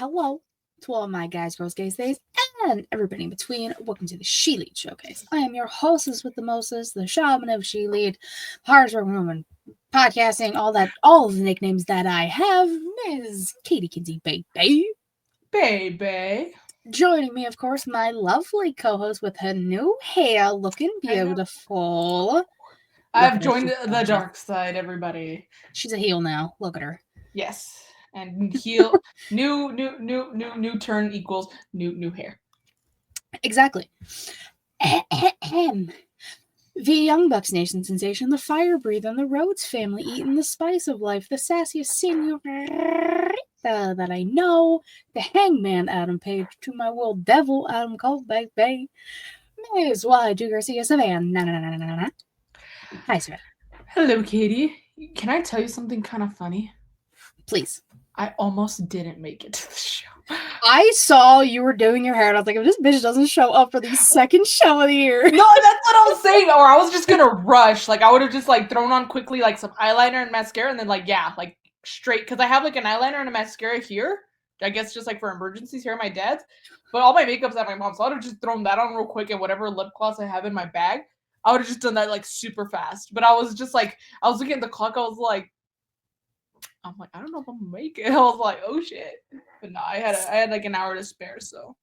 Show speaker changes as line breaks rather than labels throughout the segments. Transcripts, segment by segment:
hello to all my guys, girls, gays, days, and everybody in between. Welcome to the ShElite Showcase. I am your hostess with the mostest, the shaman of ShElite, hardest woman, podcasting, all of the nicknames that I have, Ms. Katie Kinsey Baby.
Baby.
Joining me, of course, my lovely co-host with her new hair, looking beautiful.
I've joined the dark side, everybody.
She's a heel now. Look at her.
Yes. And heel, new turn equals new hair.
Exactly. The Young Bucks Nation sensation, the fire breather, the Rhodes family eating the spice of life, the sassiest senorita that I know, the hangman Adam Page, to my world devil Adam Colbeck Bay, Ms. Y.G. Garcia Savannah. Hi, Savannah.
Hello, Katie. Can I tell you something kind of funny?
Please.
I almost didn't make it to the show.
I saw you were doing your hair, and I was like, if this bitch doesn't show up for the second show of the year.
No, that's what I was saying. Or I was just gonna rush. Like, I would have just, thrown on quickly, some eyeliner and mascara, and then, straight. Because I have, an eyeliner and a mascara here. I guess just, for emergencies here at my dad's. But all my makeup's at my mom's. So I would have just thrown that on real quick, and whatever lip gloss I have in my bag, I would have just done that, super fast. But I was just, I was looking at the clock, I was like, I don't know if I'm gonna make it. I was like, oh shit. But no, I had an hour to spare, so.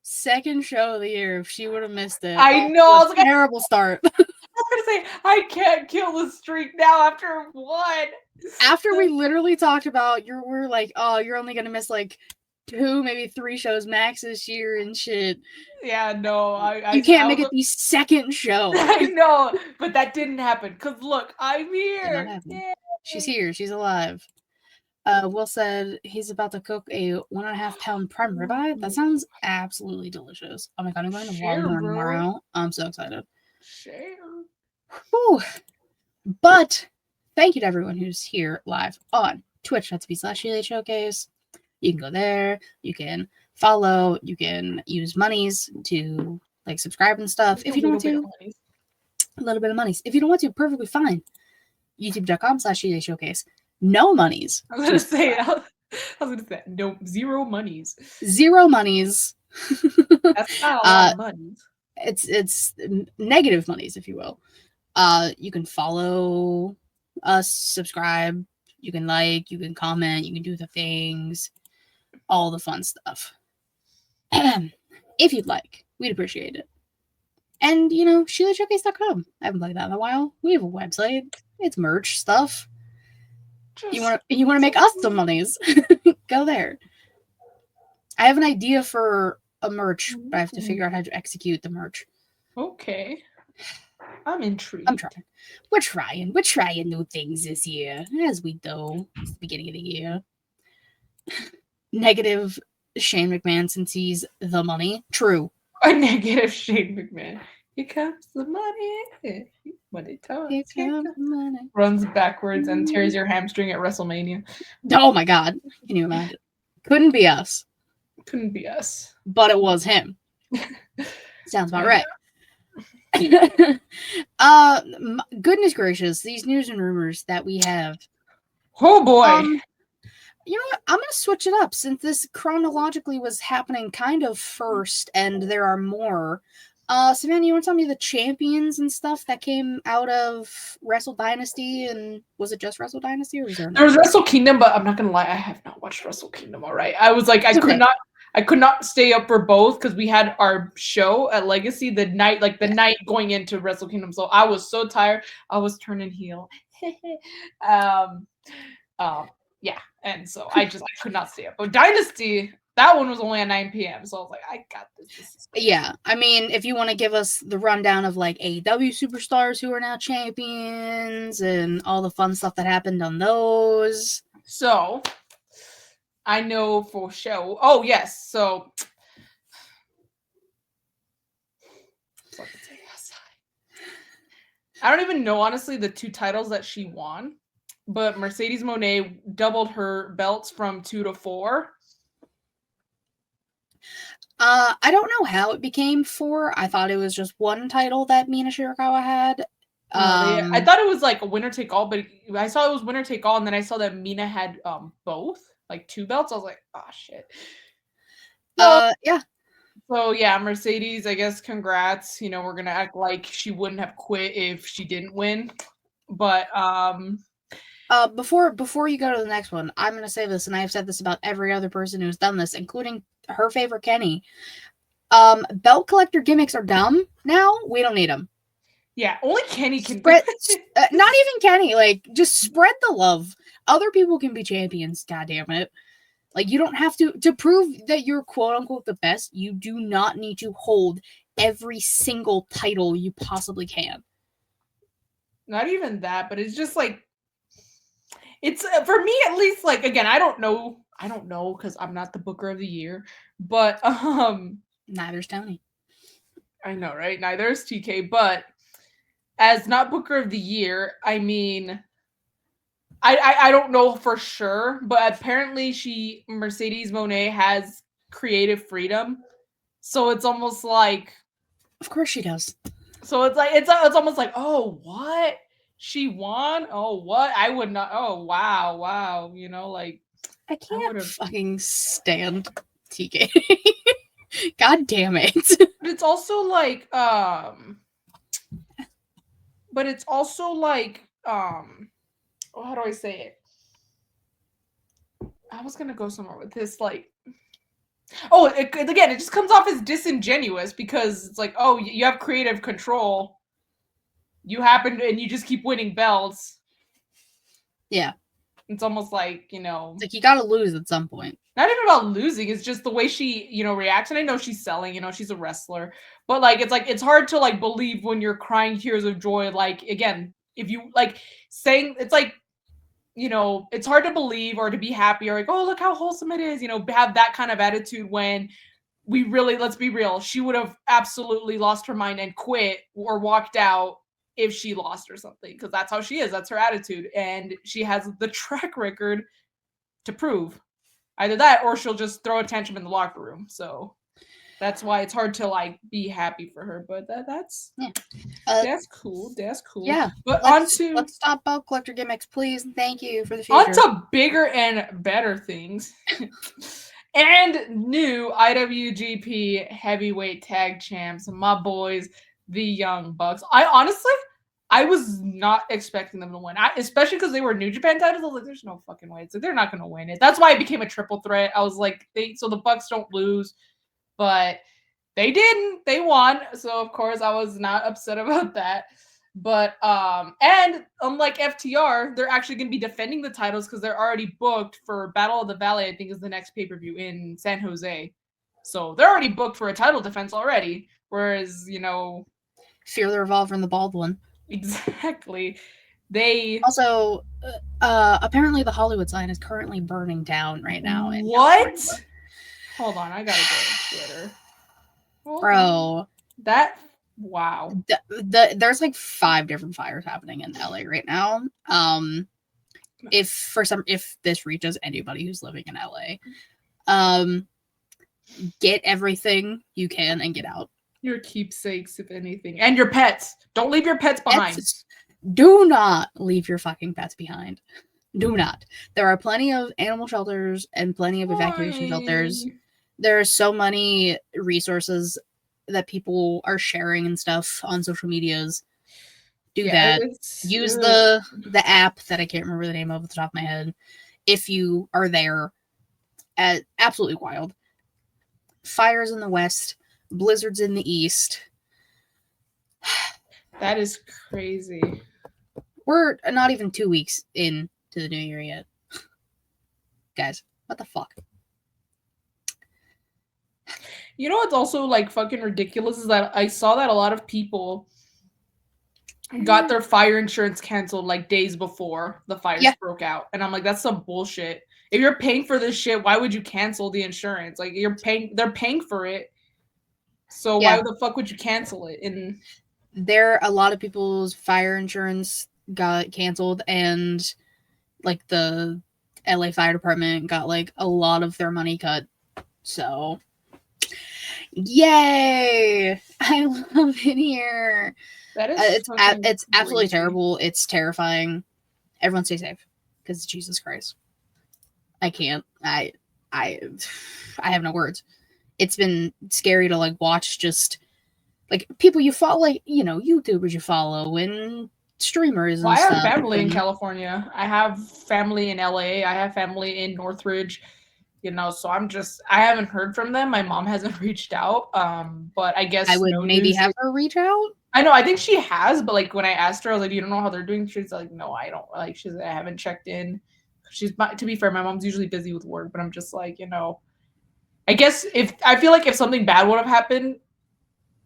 Second show of the year. If she would have missed it.
I know. I was like,
terrible start.
I was gonna say, I can't kill the streak now after one.
After we literally talked about we're like, oh, you're only gonna miss 2, maybe 3 shows max this year and shit.
Yeah, no,
you can't make it the second show.
I know, but that didn't happen. Cause look, I'm here.
She's here. She's alive. Will said he's about to cook a 1.5 pound prime ribeye. That sounds absolutely delicious. Oh my god, I'm going to Walmart tomorrow. I'm so excited. Whew. But thank you to everyone who's here live on twitch.tv/ShElite Showcase. You can go there. You can follow. You can use monies to subscribe and stuff. If you don't want to, a little bit of monies. If you don't want to, perfectly fine. YouTube.com/ShElite Showcase. No monies.
I was gonna say no, zero monies.
Zero monies.
That's not a lot of monies.
It's negative monies, if you will. You can follow us, subscribe. You can you can comment. You can do the things, all the fun stuff. If you'd like, we'd appreciate it. And ShEliteShowcase.com. I haven't played that in a while. We have a website. It's merch stuff. You want to make us some monies? Go there. I have an idea for a merch, but I have to figure out how to execute the merch.
Okay. I'm intrigued.
I'm trying. We're trying new things this year, as we do. It's the beginning of the year. Negative Shane McMahon since he's the money. True.
A negative Shane McMahon. Here comes the money. Money talks.
Here comes the money.
Runs backwards and tears your hamstring at WrestleMania.
Oh my god. Can you imagine? Couldn't be us.
Couldn't be us.
But it was him. Sounds about right. Goodness gracious, these news and rumors that we have.
Oh boy.
You know what? I'm going to switch it up since this chronologically was happening kind of first and there are more. Savannah, you want to tell me the champions and stuff that came out of Wrestle Dynasty? And was it just Wrestle Dynasty or was there
was Wrestle Kingdom, but I'm not going to lie, I have not watched Wrestle Kingdom, all right? I was like, I could not stay up for both because we had our show at Legacy the night going into Wrestle Kingdom. So I was so tired. I was turning heel. Yeah. And so I could not stay up. But Dynasty, that one was only at 9 p.m. So I was like, I got this.
Yeah. I mean, if you want to give us the rundown of AEW superstars who are now champions and all the fun stuff that happened on those.
So I know for sure. Oh, yes. So I don't even know, honestly, the 2 titles that she won. But Mercedes Moné doubled her belts from 2 to 4.
I don't know how it became 4. I thought it was just 1 title that Mina Shirakawa had.
I thought it was a winner take all, but I saw it was winner take all, and then I saw that Mina had both. like 2 belts. I was like, oh shit. So,
yeah.
So yeah, Mercedes, I guess congrats. You know, we're gonna act like she wouldn't have quit if she didn't win. But
before you go to the next one, I'm gonna say this, and I have said this about every other person who's done this, including her favorite Kenny. Belt collector gimmicks are dumb now. We don't need them.
Yeah, only Kenny can
spread. Not even Kenny. Like, just spread the love. Other people can be champions. God damn it. Like, you don't have to prove that you're quote unquote the best. You do not need to hold every single title you possibly can.
Not even that, but it's just like, it's for me at least. Like, again, I don't know because I'm not the booker of the year, but
neither's Tony.
I know, right? Neither is TK, but as not booker of the year, I mean, I don't know for sure, but apparently Mercedes Moné has creative freedom, so it's almost like,
of course she does.
So it's like it's almost like, oh, what, she won? Oh, what? I would not. Oh, wow, you know, like,
I can't fucking stand TK. God damn it.
But it's also like oh, how do I say it? I was gonna go somewhere with this, like, again, it just comes off as disingenuous because it's like, oh, you have creative control, you happen to, and you just keep winning belts.
Yeah,
it's almost like, you know,
it's like you gotta lose at some point.
Not even about losing, it's just the way she, you know, reacts. And I know she's selling, you know, she's a wrestler, but like, it's hard to like believe when you're crying tears of joy. Like, again, if you like saying, it's like, you know, it's hard to believe or to be happy or like, oh, look how wholesome it is, you know, have that kind of attitude when we really, let's be real, she would have absolutely lost her mind and quit or walked out if she lost or something, because that's how she is, that's her attitude, and she has the track record to prove either that or she'll just throw a tantrum in the locker room. So that's why it's hard to like be happy for her, but that's cool. That's cool.
Yeah.
But
let's stop belt collector gimmicks, please. And thank you for the future.
On to bigger and better things. And new IWGP heavyweight tag champs, my boys, the Young Bucks. I was not expecting them to win, especially because they were New Japan titles. I was like, there's no fucking way. So they're not going to win it. That's why it became a triple threat. I was like, so the Bucks don't lose, but they didn't. They won. So of course I was not upset about that. But and unlike FTR, they're actually going to be defending the titles because they're already booked for Battle of the Valley. I think is the next pay-per-view in San Jose. So they're already booked for a title defense already. Whereas, you know,
Fear the Revolver and the Bald One.
Exactly. They
also apparently the Hollywood sign is currently burning down right now.
What? Hold on, I gotta go to Twitter.
Bro,
that wow.
There's like 5 different fires happening in LA right now. If this reaches anybody who's living in LA, get everything you can and get out.
Your keepsakes, if anything, and your pets. Don't leave your pets behind.
Do not leave your fucking pets behind. Do not. There are plenty of animal shelters and plenty of evacuation shelters. There are so many resources that people are sharing and stuff on social medias. Do that. Use the app that I can't remember the name of at the top of my head. If you are there, absolutely wild. Fires in the west, blizzards in the east.
That is crazy.
We're not even 2 weeks into the new year yet. Guys, what the fuck?
You know what's also like fucking ridiculous is that I saw that a lot of people got their fire insurance canceled like days before the fires broke out. And I'm like, that's some bullshit. If you're paying for this shit, why would you cancel the insurance? Like, they're paying for it. So why the fuck would you cancel it? And
a lot of people's fire insurance got canceled, and like the LA Fire Department got like a lot of their money cut. So yay! I love it here.
That is
it's absolutely terrible. It's terrifying. Everyone stay safe, because Jesus Christ. I can't. I have no words. It's been scary to like watch just like people you follow, like YouTubers you follow and streamers
Well,
and
I have
stuff.
family in
And
California. I have family in LA. I have family in Northridge. So I haven't heard from them. My mom hasn't reached out. But I
I
guess
would
no
maybe
news.
have her reach out.
I know. I think she has, but like when I asked her, I was like, "You don't know how they're doing?" She's like, "No, I don't." Like she's like, "I haven't checked in." To be fair, my mom's usually busy with work, but I'm just like, I guess if something bad would have happened,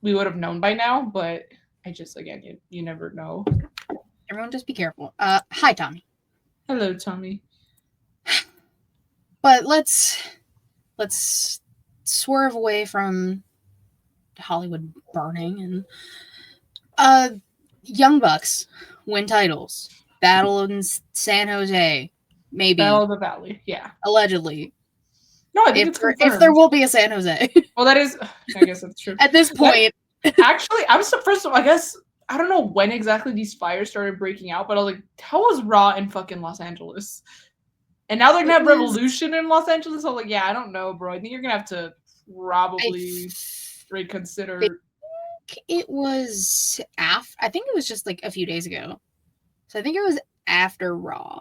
we would have known by now. But I just again, you never know.
Everyone, just be careful. Hi, Tommy.
Hello, Tommy.
But let's swerve away from Hollywood burning and Young Bucks win titles. Battle in San Jose, maybe.
Battle of the Valley, yeah.
Allegedly.
No, I think it's confirmed.
If there will be a San Jose.
Well, that is. I guess that's true.
At this point.
Actually, I'm so first of all, I guess I don't know when exactly these fires started breaking out, but I was like, how was Raw in fucking Los Angeles? And now they're gonna have Revolution in Los Angeles. I'm like, yeah, I don't know, bro. I think you're gonna have to probably reconsider.
It was I think it was just like a few days ago. So I think it was after Raw.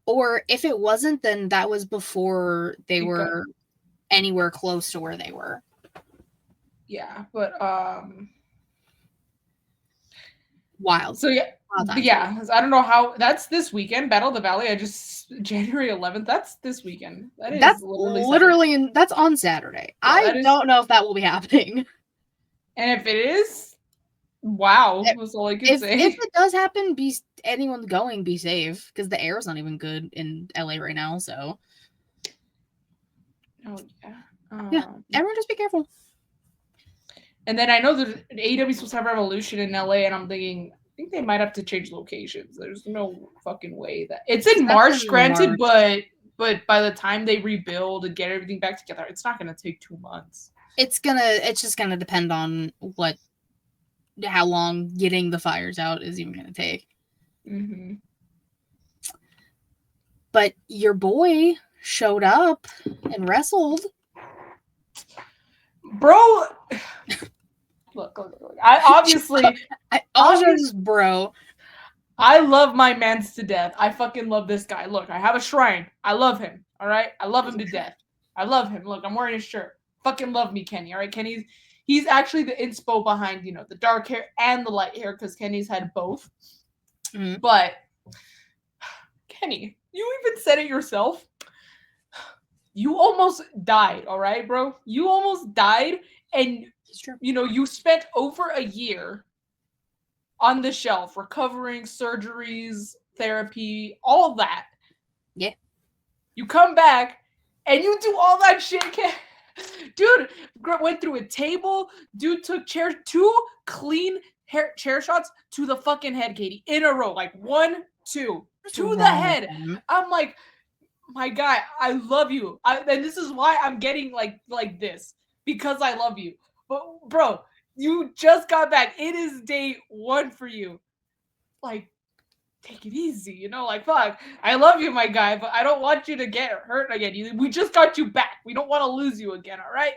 Or if it wasn't, then that was before they were anywhere close to where they were.
Yeah, but
wild.
So yeah, I don't know how that's this weekend. Battle of the Valley. January 11th. That's this weekend.
That's literally that's on Saturday. Yeah, I don't know if that will be happening.
And if it is, wow, that's all I can say.
If it does happen, anyone going, be safe, because the air is not even good in LA right now. So,
oh yeah,
everyone just be careful.
And then I know that AEW is supposed to have Revolution in LA, and I'm thinking, I think they might have to change locations. There's no fucking way that it's in March, granted, but by the time they rebuild and get everything back together, it's not going to take 2 months.
It's just gonna depend on how long getting the fires out is even gonna take.
Mm-hmm.
But your boy showed up and wrestled.
Bro, look.
Bro.
I love my mans to death. I fucking love this guy. Look, I have a shrine. I love him. All right, I love him to death. I love him. Look, I'm wearing his shirt. Fucking love me, Kenny. All right, he's actually the inspo behind the dark hair and the light hair because Kenny's had both.
Mm-hmm.
But Kenny, you even said it yourself. You almost died, all right, bro? You almost died, and you spent over a year on the shelf recovering, surgeries, therapy, all that.
Yeah.
You come back, and you do all that shit. Dude went through a table. Dude took 2 clean chair shots to the fucking head, Katie, in a row. Like 1, 2, to the head. I'm like, my guy, I love you. And this is why I'm getting like this. Because I love you. But, bro, you just got back. It is day 1 for you. Like, take it easy, like, fuck. I love you, my guy, but I don't want you to get hurt again. We just got you back. We don't want to lose you again, all right?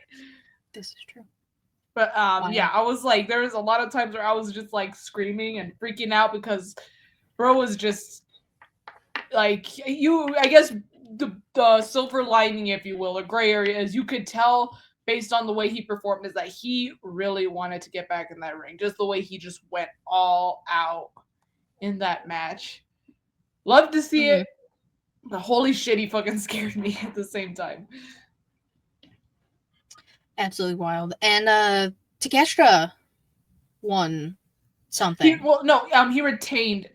This is true.
But, yeah, I was like, there was a lot of times where I was just, like, screaming and freaking out because bro was just, like, I guess the silver lining, if you will, the gray area is you could tell based on the way he performed is that he really wanted to get back in that ring. Just the way he just went all out in that match. Love to see it. But holy shit, he fucking scared me at the same time.
Absolutely wild. And Takeshita won something.
He retained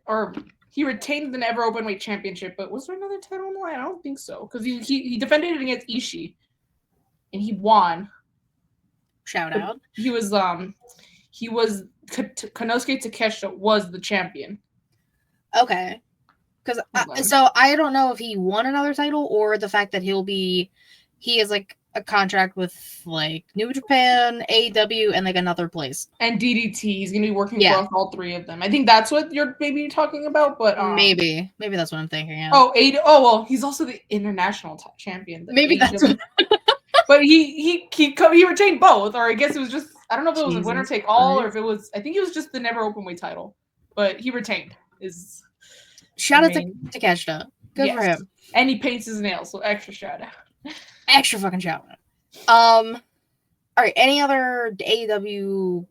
the Never Openweight Championship, but was there another title on the line? I don't think so. Because he defended it against Ishii. And he won.
Shout out.
He was Konosuke Takeshita was the champion.
Okay. Because so I don't know if he won another title or the fact that he'll be he has like a contract with like New Japan, AEW, and like another place.
And DDT. He's gonna be working
Yeah.
for all three of them. I think that's what you're maybe talking about, but
maybe that's what I'm thinking. Of.
Oh well, he's also the international champion.
Maybe that's what.
But he retained both, or I guess it was just, I don't know if it was a winner take all, or if it was, I think it was just the never openweight title, but he retained.
Shout out to Takeshita. Good for him.
And he paints his nails, so extra shout out.
Extra fucking shout out. All right. Any other AEW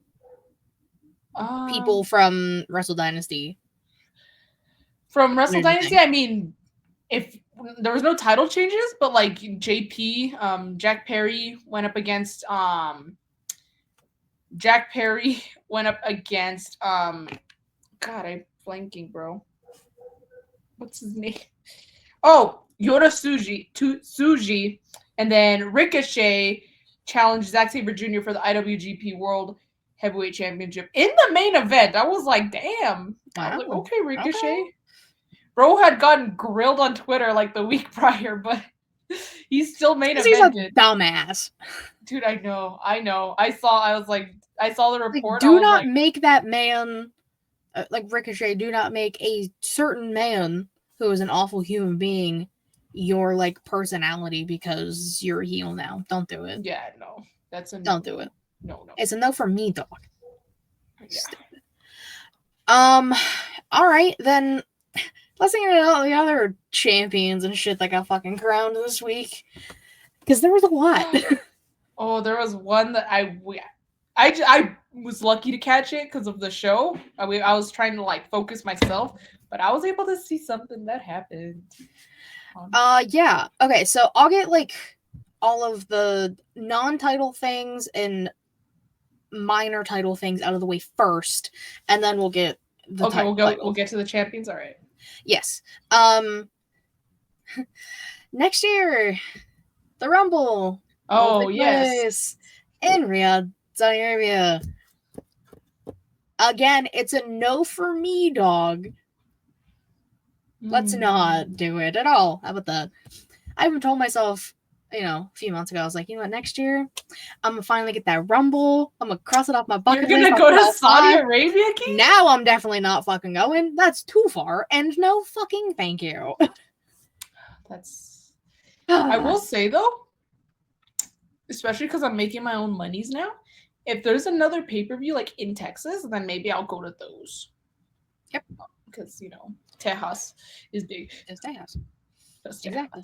people from Wrestle Dynasty?
From Wrestle Dynasty, I mean, if there was no title changes, but like JP, Jack Perry went up against God, I'm blanking, bro. What's his name? Oh, Yota Tsuji, and then Ricochet challenged Zack Sabre Jr. for the IWGP World Heavyweight Championship in the main event. I was like, damn. Wow. I was like, okay, Ricochet. Okay. Bro had gotten grilled on Twitter like the week prior, but he's still main evented.
He's a dumbass.
Dude, I know. I saw the report.
Do not make that man, like Ricochet, do not make a certain man who is an awful human being your like personality because you're a heel now. Don't do it.
Yeah, no. That's a no.
Don't do it.
No.
It's a no for me, dog.
Yeah.
All right, then let's think about the other champions and shit that got fucking crowned this week. Because there was a lot.
Oh, there was one that I was lucky to catch it because of the show. I was trying to like focus myself, but I was able to see something that happened.
Yeah. Okay, so I'll get like all of the non-title things and minor title things out of the way first, and then we'll get the
we'll get to the champions. All right.
Yes. Next year, the Rumble.
Oh yes.
In Riyadh, Saudi Arabia. Again, it's a no for me, dog. Let's not do it at all. How about that? I even told myself, a few months ago, I was like, you know what, next year, I'm going to finally get that Rumble. I'm going to cross it off my bucket list.
You're going to go to Saudi Arabia, King?
Now I'm definitely not fucking going. That's too far, and no fucking thank you.
I will say, though, especially because I'm making my own monies now, if there's another pay-per-view, like, in Texas, then maybe I'll go to those.
Yep.
Because, Tejas is big.
It's Tejas.
Exactly.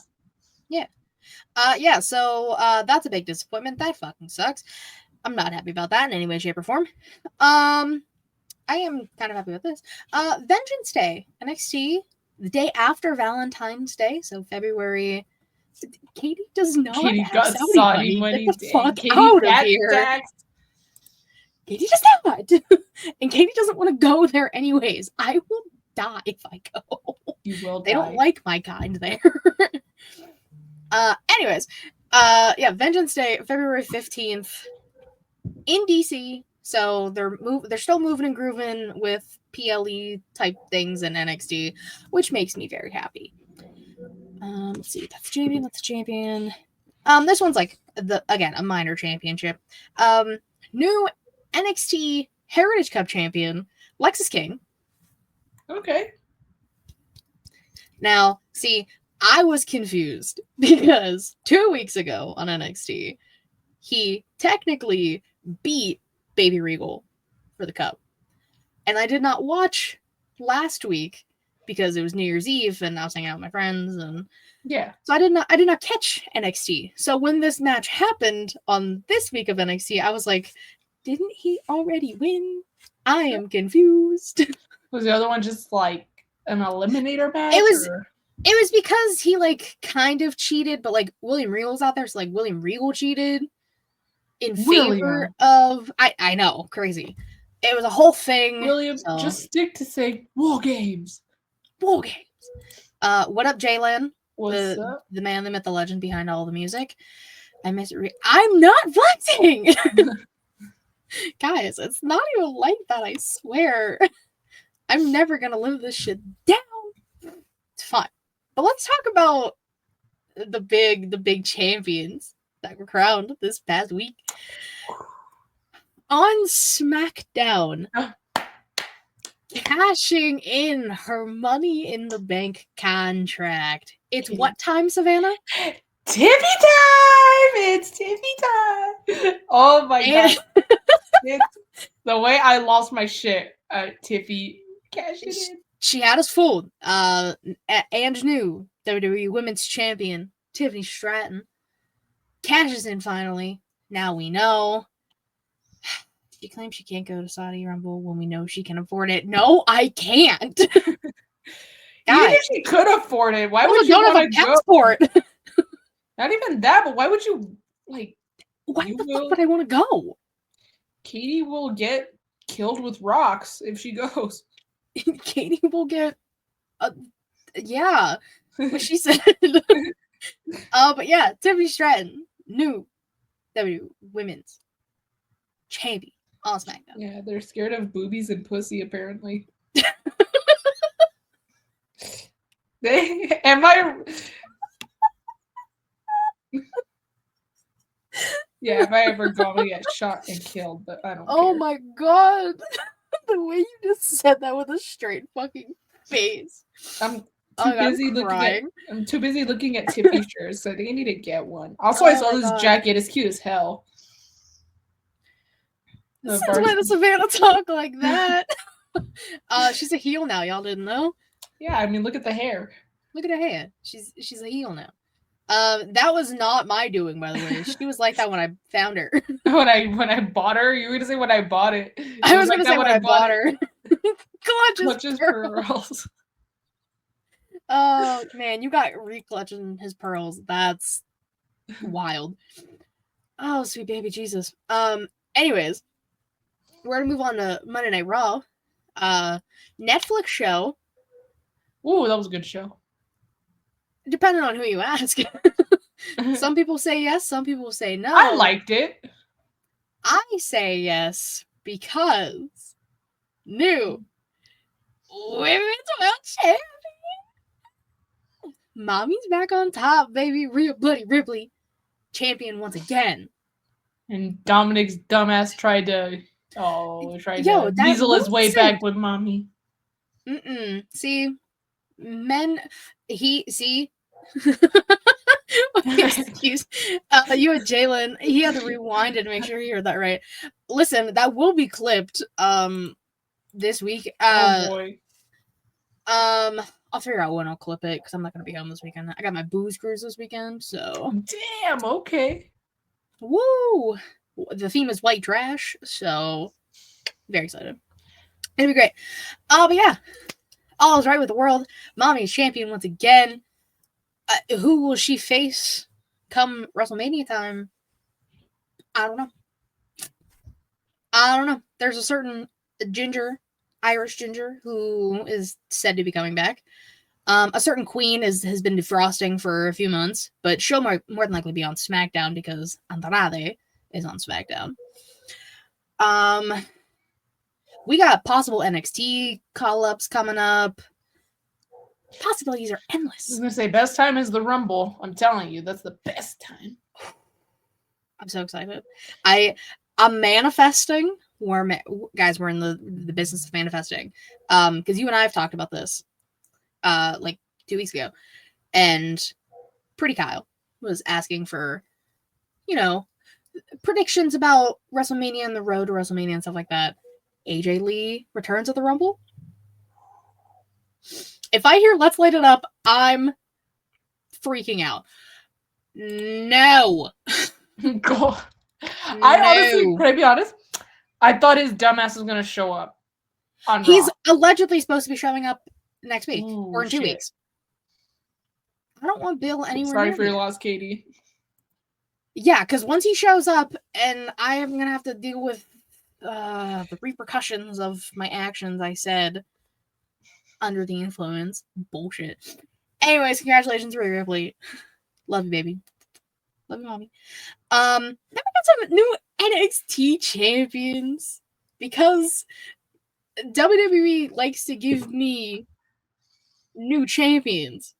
Yeah. So that's a big disappointment. That fucking sucks. I'm not happy about that in any way, shape, or form. I am kind of happy with this. Vengeance Day, NXT, the day after Valentine's Day, so February. Katie does not have Saudi money. Get the fuck out of here. Taxed. Katie does not. And Katie doesn't want to go there anyways. I will die if I go.
You will die.
They don't like my kind there. Anyways, Vengeance Day, February 15th in DC. So they're still moving and grooving with PLE type things in NXT, which makes me very happy. Let's see, that's champion. This one's like a minor championship. New NXT Heritage Cup champion, Lexis King.
Okay.
Now, see, I was confused because 2 weeks ago on NXT, he technically beat Baby Regal for the cup. And I did not watch last week because it was New Year's Eve and I was hanging out with my friends, and so I did not catch NXT. So when this match happened on this week of NXT, I was like, didn't he already win? I am confused.
Was the other one just like an eliminator match?
It was because he like kind of cheated, but like William Regal's out there, so like William Regal cheated in favor of I know, crazy. It was a whole thing.
William, just stick to saying War Games.
War Games. What up, Jalen?
What's up?
The man, the myth, the legend behind all the music. I'm not flexing! Guys, it's not even like that, I swear. I'm never gonna live this shit down. It's fine. But let's talk about the big champions that were crowned this past week. On SmackDown, cashing in her Money in the Bank contract. It's what time, Savannah?
Tippy time! It's tippy time! Oh my god. It's the way I lost my shit at Tiffy cashing in.
She had us fooled. And new WWE Women's Champion, Tiffany Stratton, cashes in finally. Now we know. She claims she can't go to Saudi Rumble when we know she can afford it. No, I can't.
Even if she could afford it, why would you want to go?
Passport.
Not even that, but why would you like?
Why the fuck would I want to go?
Katie will get killed with rocks if she goes.
Katie will get, yeah, what she said. But yeah, Tiffany Stratton, new WWE Women's Champion on SmackDown.
Yeah, they're scared of boobies and pussy apparently. Yeah, if I ever go, I'm gonna get shot and killed, but I don't care.
My god. The way you just said that with a straight fucking face.
I'm too busy looking at Tiffy shirts, so I think I need to get one. Also, I saw this jacket. It's cute as hell.
Since when does Savannah talk like that? She's a heel now. Y'all didn't know?
Yeah, I mean, look at the hair.
Look at her hair. She's a heel now. That was not my doing, by the way. She was like that when I found her.
when I bought her, you were gonna say when I bought it.
I was gonna say when I bought her.
Clutches pearls.
Oh man, you got re-clutching his pearls. That's wild. Oh, sweet baby Jesus. Anyways, we're gonna move on to Monday Night Raw. Netflix show.
Ooh, that was a good show.
Depending on who you ask. Some people say yes, some people say no.
I liked it.
I say yes because new Women's World Champion. Mommy's back on top, baby. Rhea Bloody Ripley, champion once again.
And Dominic's dumbass tried to weasel his way back with Mommy.
See, excuse. You and Jalen, he had to rewind it to make sure he heard that right. Listen, that will be clipped this week.
Oh boy.
I'll figure out when I'll clip it because I'm not gonna be home this weekend. I got my booze cruise this weekend, so
damn, okay.
Woo! The theme is white trash, so very excited. It'll be great. But yeah, all is right with the world. Mommy's champion once again. Who will she face come WrestleMania time? I don't know. There's a certain Irish ginger, who is said to be coming back. A certain queen has been defrosting for a few months, but she'll more than likely be on SmackDown because Andrade is on SmackDown. We got possible NXT call-ups coming up. Possibilities are endless.
I was gonna say, best time is the Rumble. I'm telling you, that's the best time.
I'm so excited. I'm manifesting. Guys, we're in the business of manifesting. Because you and I have talked about this, like 2 weeks ago, and Pretty Kyle was asking for, predictions about WrestleMania and the road to WrestleMania and stuff like that. AJ Lee returns at the Rumble. If I hear "Let's Light It Up," I'm freaking out. No.
God. Honestly, can I be honest? I thought his dumbass was going to show up on Raw.
He's allegedly supposed to be showing up next week or in 2 weeks. I don't want Bill anywhere
Sorry
near
for your loss, Katie.
Yeah, because once he shows up and I am going to have to deal with the repercussions of my actions, I said under the influence. Bullshit. Anyways, congratulations, Rhea Ripley. Love you, baby. Love you, mommy. Then we got some new NXT champions because WWE likes to give me new champions.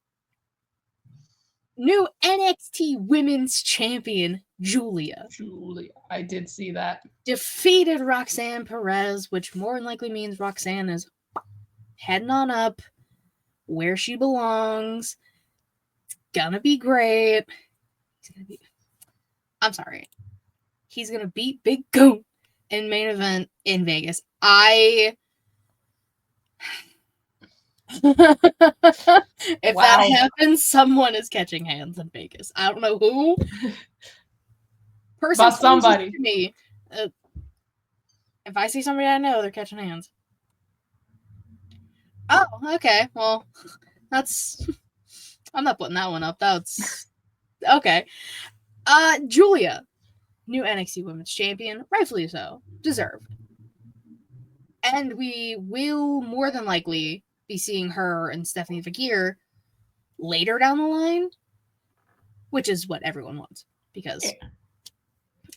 New NXT Women's Champion Julia
I did see that.
defeated Roxanne Perez, which more than likely means Roxanne is heading on up where she belongs. It's gonna be great. I'm sorry. He's gonna beat Big Goat in main event in Vegas. If that happens, someone is catching hands in Vegas. I don't know who.
But somebody.
To me, if I see somebody I know, they're catching hands. Oh, okay. Well, that's. I'm not putting that one up. That's okay. Julia, new NXT Women's Champion, rightfully so, deserved. And we will more than likely be seeing her and Stephanie Fagir later down the line, which is what everyone wants, because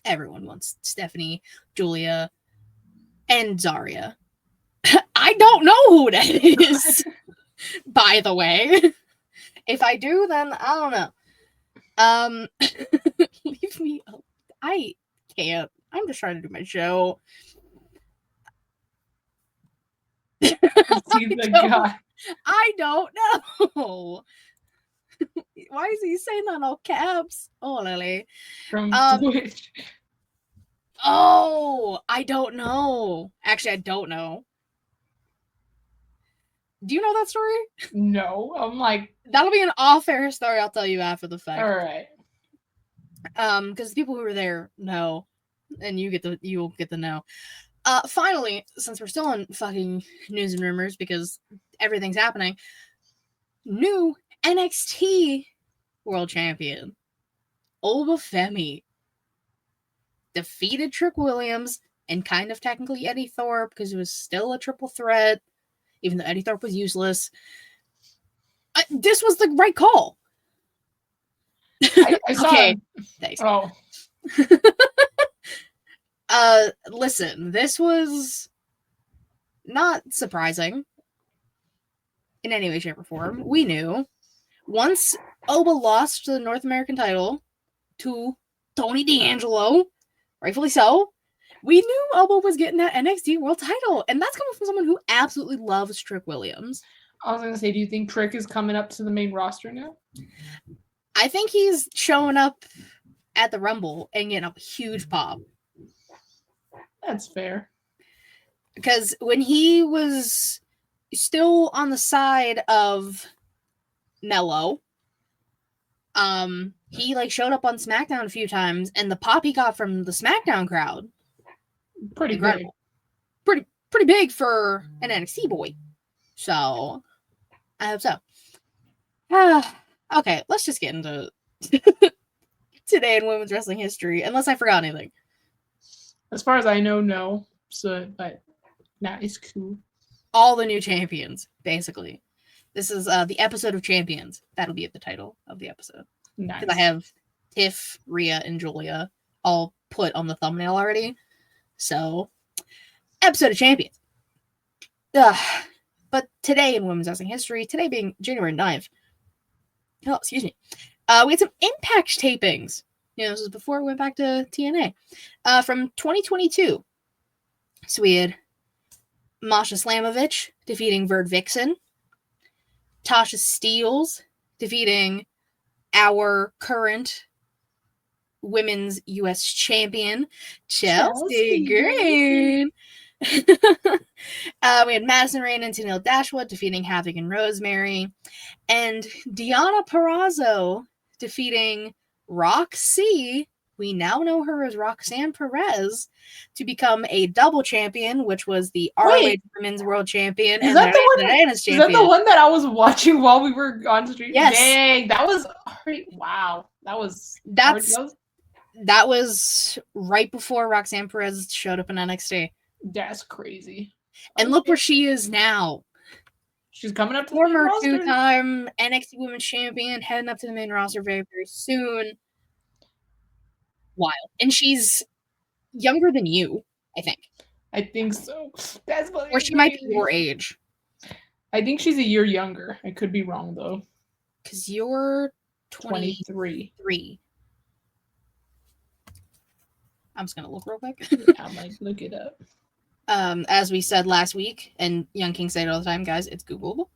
everyone wants Stephanie, Julia, and Zarya. I don't know who that is, by the way. If I do, then I don't know. Leave me up. I can't. I'm just trying to do my show. I don't know. Why is he saying that in all caps? Oh, Lily.
From Twitch.
Oh, I don't know. Actually, I don't know. Do you know that story?
No, I'm like,
that'll be an off-air story. I'll tell you after the fact.
All right.
Because the people who were there know, and you'll get to know. Finally, since we're still on fucking news and rumors because everything's happening, new NXT World Champion Obafemi defeated Trick Williams and kind of technically Eddie Thorpe because it was still a triple threat, even though Eddie Thorpe was useless. This was the right call.
I saw
okay. Thanks.
Oh.
Listen, this was not surprising in any way, shape, or form. We knew once Oba lost the North American title to Tony D'Angelo, rightfully so, we knew Oba was getting that NXT World title, and that's coming from someone who absolutely loves Trick Williams.
I was gonna say, do you think Trick is coming up to the main roster now?
I think he's showing up at the Rumble and getting a huge pop.
That's fair.
Because when he was still on the side of Mello, he like showed up on SmackDown a few times, and the pop he got from the SmackDown crowd,
pretty incredible.
Big. Pretty big for an NXT boy. So I hope so. Okay, let's just get into today in women's wrestling history, unless I forgot anything.
As far as I know, no. So, but that is cool.
All the new champions, basically. This is the episode of Champions. That'll be the title of the episode.
Nice.
Because I have Tiff, Rhea, and Julia all put on the thumbnail already. So, episode of Champions. But today in women's wrestling history, today being January 9th, we had some Impact tapings. This is before we went back to TNA. From 2022. So we had Masha Slamovich defeating Verd Vixen. Tasha Steelz defeating our current women's U.S. champion, Chelsea Green. We had Madison Rayne and Tennille Dashwood defeating Havoc and Rosemary. And Deonna Purrazzo defeating Roxy, we now know her as Roxanne Perez, to become a double champion, which was the ROH Women's World Champion and the Bananas Champion.
Is that the one that I was watching while we were on the street?
Yes.
Dang, that was wow. That
was right before Roxanne Perez showed up in NXT.
That's crazy.
And look where she is now.
She's coming up to
former two-time NXT Women's Champion, heading up to the main roster very, very soon. Wild. And she's younger than you, I think.
I think so. That's what.
Or she might be your age.
I think she's a year younger. I could be wrong, though.
Because you're
23.
23. I'm just gonna look real quick.
I'm like, look it up.
As we said last week, and Young King say it all the time, guys, it's Googleable.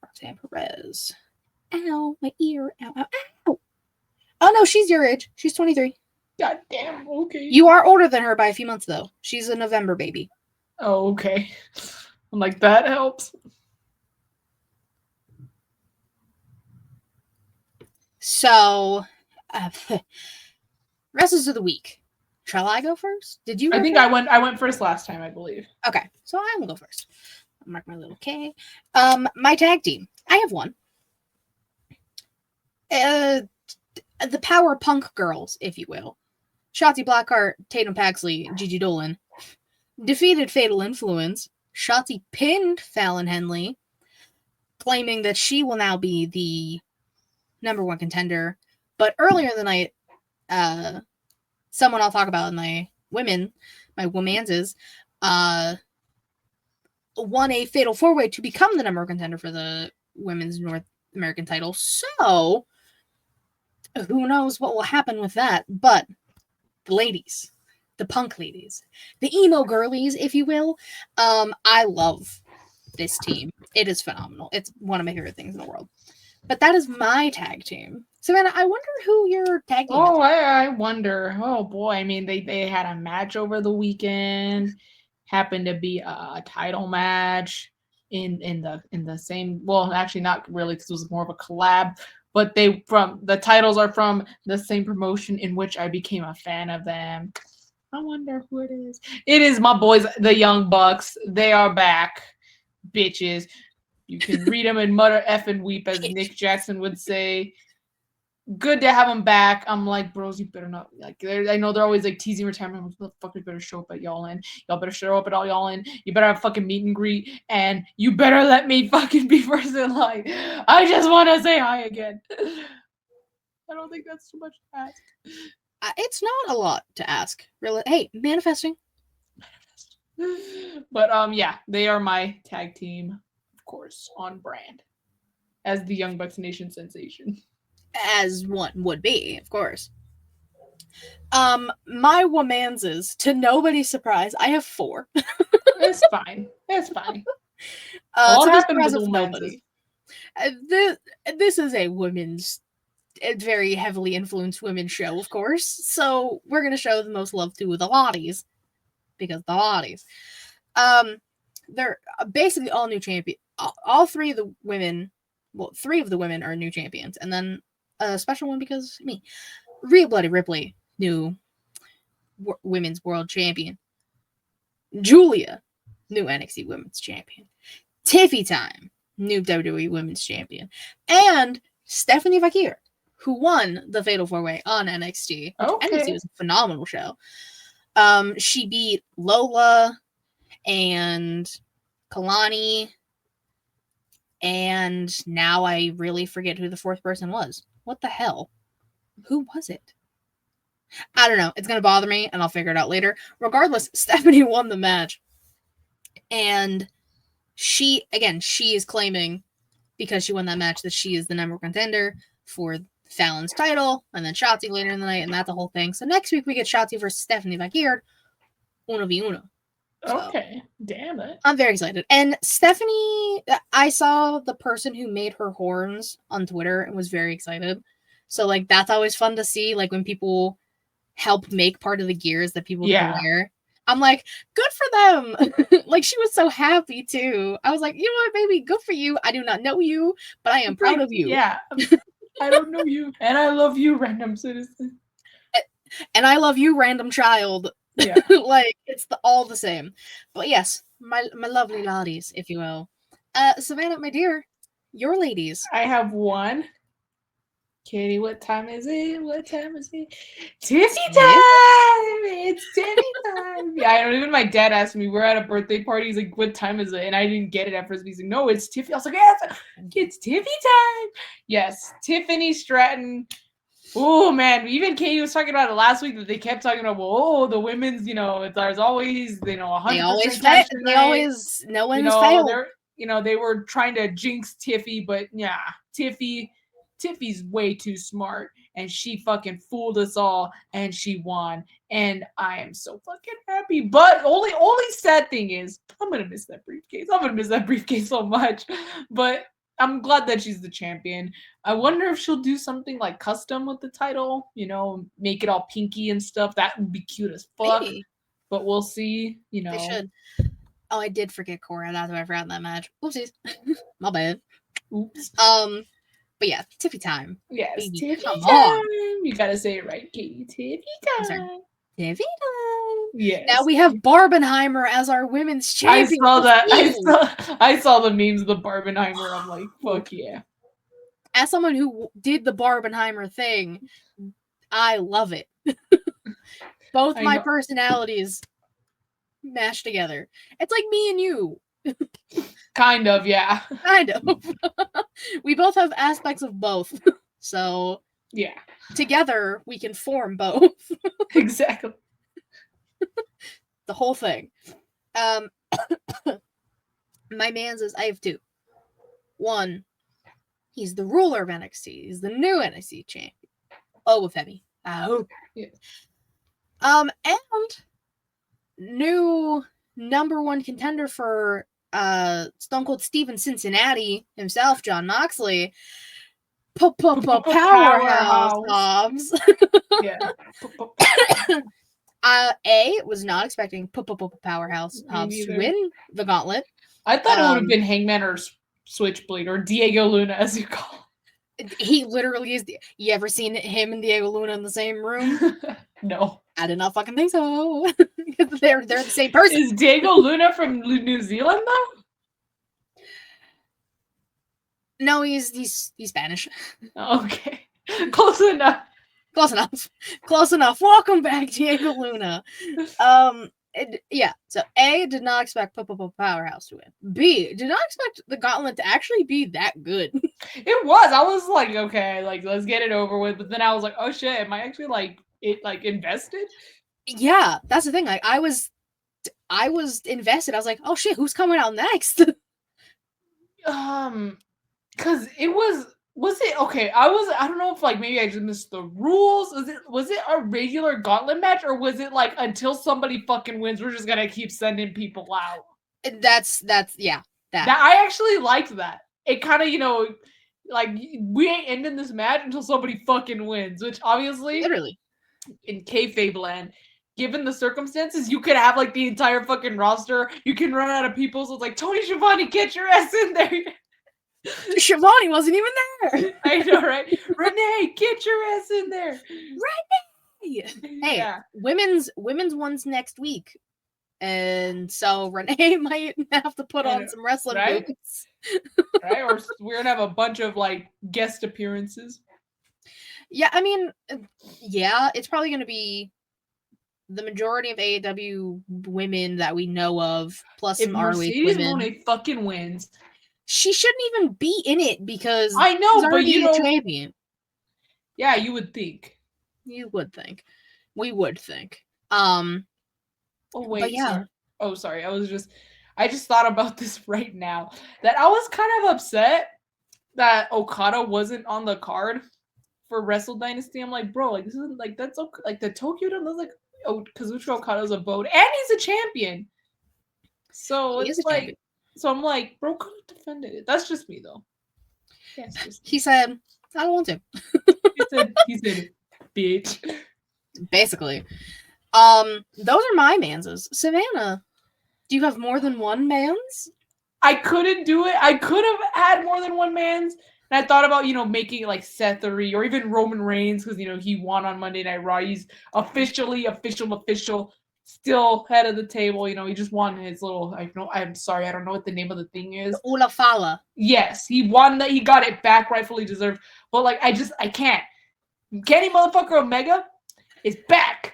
Roxanne Perez. Ow, my ear. Ow, ow, ow. Oh no, she's your age. She's 23.
God damn, okay.
You are older than her by a few months, though. She's a November baby.
Oh, okay. I'm like, that helps.
So, wrestlers of the week. Shall I go first? Did you?
I think I went first last time, I believe.
Okay, so I will go first. I'll mark my little K. My tag team. I have one. The Power Punk Girls, if you will. Shotzi Blackheart, Tatum Paxley, Gigi Dolan. Defeated Fatal Influence. Shotzi pinned Fallon Henley, claiming that she will now be the #1 contender. But earlier in the night, someone I'll talk about in my womanses, won a fatal 4-way to become the #1 contender for the women's North American title. So, who knows what will happen with that? But the ladies, the punk ladies, the emo girlies, if you will, I love this team. It is phenomenal. It's one of my favorite things in the world. But that is my tag team. Savannah, I wonder who your tag team is.
I wonder. Oh boy, I mean, they had a match over the weekend. Happened to be a title match in the same. Well, actually, not really, because it was more of a collab. But the titles are from the same promotion in which I became a fan of them. I wonder who it is. It is my boys, the Young Bucks. They are back, bitches. You can read them and mutter F and weep, as Nick Jackson would say. Good to have them back. I'm like, bros, you better not. Like, I know they're always like teasing retirement. Motherfuckers better show up at y'all in. Y'all better show up at all y'all in. You better have a fucking meet and greet, and you better let me fucking be first in line. I just want to say hi again. I don't think that's too much to ask.
It's not a lot to ask, really. Hey, manifesting.
But yeah, they are my tag team, of course, on brand as the Young Bucks Nation sensation.
As one would be, of course. My womanses, to nobody's surprise, I have 4.
It's fine. It's fine. What happened with the womanses?
This is a very heavily influenced women's show, of course. So we're gonna show the most love to the lotties, because the lotties. They're basically all new champion. All 3 of the women. Well, 3 of the women are new champions, and then a special one because me. Rhea Bloody Ripley, new women's world champion. Julia, new NXT women's champion. Tiffy Time, new WWE women's champion. And Stephanie Vakir, who won the Fatal 4-Way on NXT.
Okay.
NXT was a phenomenal show. She beat Lola and Kalani. And now I really forget who the 4th person was. What the hell? Who was it? I don't know. It's going to bother me, and I'll figure it out later. Regardless, Stephanie won the match. And she is claiming, because she won that match, that she is the #1 contender for Fallon's title, and then Shotzi later in the night, and that's the whole thing. So next week we get Shotzi versus Stephanie Vakir, 1v1.
Okay, damn it.
I'm very excited. And Stephanie, I saw the person who made her horns on Twitter and was very excited. So, like, that's always fun to see, like, when people help make part of the gears that people can wear. I'm like, good for them. Like, she was so happy, too. I was like, you know what, baby, good for you. I do not know you, but I am proud of you.
Yeah. I don't know you. And I love you, random citizen.
And I love you, random child.
Yeah.
Like, it's all the same. But yes, my lovely ladies, if you will. Savannah, my dear, your ladies.
I have one. Katie, what time is it? What time is it? Tiffy time! It's Tiffy time! Yeah, I don't even. My dad asked me, we're at a birthday party. He's like, what time is it? And I didn't get it at first. He's like, no, it's Tiffy. I was like, yes, it's Tiffy time! Yes, Tiffany Stratton. Oh, man. Even Katie was talking about it last week, that they kept talking about, well, the women's, there's always, 100%.
They always, no one's failed.
They were trying to jinx Tiffy, but yeah, Tiffy Tiffy's way too smart, and she fucking fooled us all, and she won, and I am so fucking happy. But only sad thing is, I'm gonna miss that briefcase. I'm gonna miss that briefcase so much. But I'm glad that she's the champion. I wonder if she'll do something like custom with the title, you know, make it all pinky and stuff. That would be cute as fuck.
Maybe.
But we'll see, you know.
They should. Oh, I did forget Cora. That's why I forgot that match. Oopsies. My bad.
Oops.
But yeah, Tiffy time.
Yes,
Baby,
Tiffy
come
time.
on.
You gotta say it right, Katie. Tiffy time.
Tiffy time.
Yes.
Now we have Barbenheimer as our women's champion.
I saw that. I saw the memes of the Barbenheimer. I'm like, fuck yeah.
As someone who did the Barbenheimer thing, I love it. Both my personalities mashed together. It's like me and you.
Kind of, yeah.
Kind of. We both have aspects of both. So,
yeah.
Together, we can form both.
Exactly.
The whole thing. My man's is, I have two. One, he's the ruler of NXT. He's the new NXT champion. Oh, with Femi. Oh.
Yeah.
And new number one contender for Stone Cold Steve in Cincinnati himself, John Moxley. Powerhouse Hobbs.
Yeah.
A was not expecting Powerhouse Hobbs to win the gauntlet.
I thought it would have been Hangman or Switchblade or Diego Luna, as you call
it. He literally is. You ever seen him and Diego Luna in the same room?
No.
I did not fucking think so. they're the same person.
Is Diego Luna from New Zealand though?
No, he's Spanish.
Okay. Close enough.
Close enough. Welcome back, Diego Luna. Yeah. So A, did not expect Powerhouse to win. B, did not expect the gauntlet to actually be that good.
It was. I was like, okay, like let's get it over with. But then I was like, oh shit, am I actually like invested?
Yeah, that's the thing. Like I was invested. I was like, oh shit, who's coming out next?
Because it was it okay? I don't know if like maybe I just missed the rules. Was it a regular gauntlet match, or was it like until somebody fucking wins, we're just gonna keep sending people out?
That's yeah. That
I actually liked that. It kind of, you know, like we ain't ending this match until somebody fucking wins, which obviously
literally
in kayfabe land, given the circumstances, you could have like the entire fucking roster. You can run out of people, so it's like Tony Schiavone, get your ass in there.
Schiavone wasn't even there.
I know, right? Renee, get your ass in there.
Renee. Hey, yeah. Women's one's next week, and so Renee might have to put on some wrestling boots.
Right? Or we're gonna have a bunch of like guest appearances.
Yeah, I mean, yeah, it's probably gonna be the majority of AEW women that we know of, plus some ROH women. If
Monet fucking wins,
she shouldn't even be in it because
I know,
she's
but you know,
champion.
Yeah, you would think.
You would think. We would think.
Oh wait.
But yeah.
Sorry. Oh, sorry. I just thought about this right now. That I was kind of upset that Okada wasn't on the card for Wrestle Dynasty. I'm like, bro, like this isn't like that's okay. Like the Tokyo Dome was like, oh, Kazuchika Okada's a vote and he's a champion. So it's like champion. So I'm like, bro, could have defended it. That's just me though.
Yeah, he said, I don't want to.
he said, bitch.
Basically. Those are my manses. Savannah, do you have more than one man's?
I couldn't do it. I could have had more than one man's. And I thought about, you know, making it like Seth or even Roman Reigns because, you know, he won on Monday Night Raw. He's official, still head of the table. You know, he just won his little, I'm sorry, I don't know what the name of the thing is.
Ula Fala.
Yes, he won that. He got it back, rightfully deserved. But like, I can't. Kenny motherfucker Omega is back.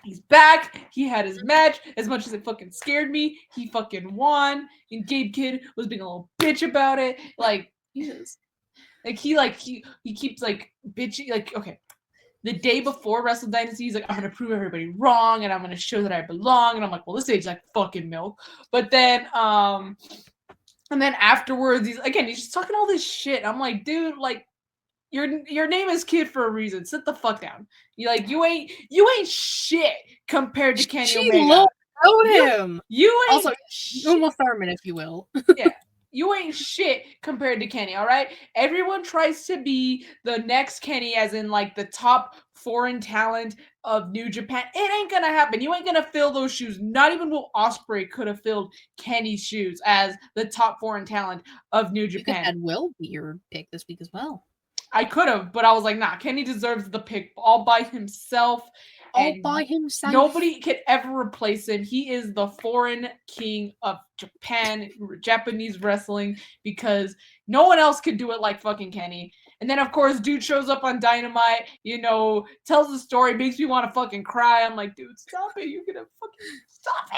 He's back. He had his match. As much as it fucking scared me, he fucking won. And Gabe Kidd was being a little bitch about it. Like, Jesus. Like, he keeps, like, bitchy. Like, okay. The day before Wrestle Dynasty, he's like, I'm going to prove everybody wrong, and I'm going to show that I belong. And I'm like, well, this tastes like fucking milk. But then, and then afterwards, he's just talking all this shit. I'm like, dude, like, Your name is Kid for a reason. Sit the fuck down. You ain't shit compared to Kenny
She
Omega.
wrote him.
You ain't
Also, Uma Thurman, if you will.
Yeah. You ain't shit compared to Kenny, all right? Everyone tries to be the next Kenny, as in like the top foreign talent of New Japan. It ain't gonna happen. You ain't gonna fill those shoes. Not even Will Ospreay could have filled Kenny's shoes as the top foreign talent of New
You could
Japan.
have had Will be your pick this week as well.
I could have, but I was like, nah, Kenny deserves the pick all by himself.
All by himself.
Nobody could ever replace him. He is the foreign king of Japan, Japanese wrestling, because no one else could do it like fucking Kenny. And then, of course, dude shows up on Dynamite, tells the story, makes me want to fucking cry. I'm like, dude, stop it. You're going to fucking stop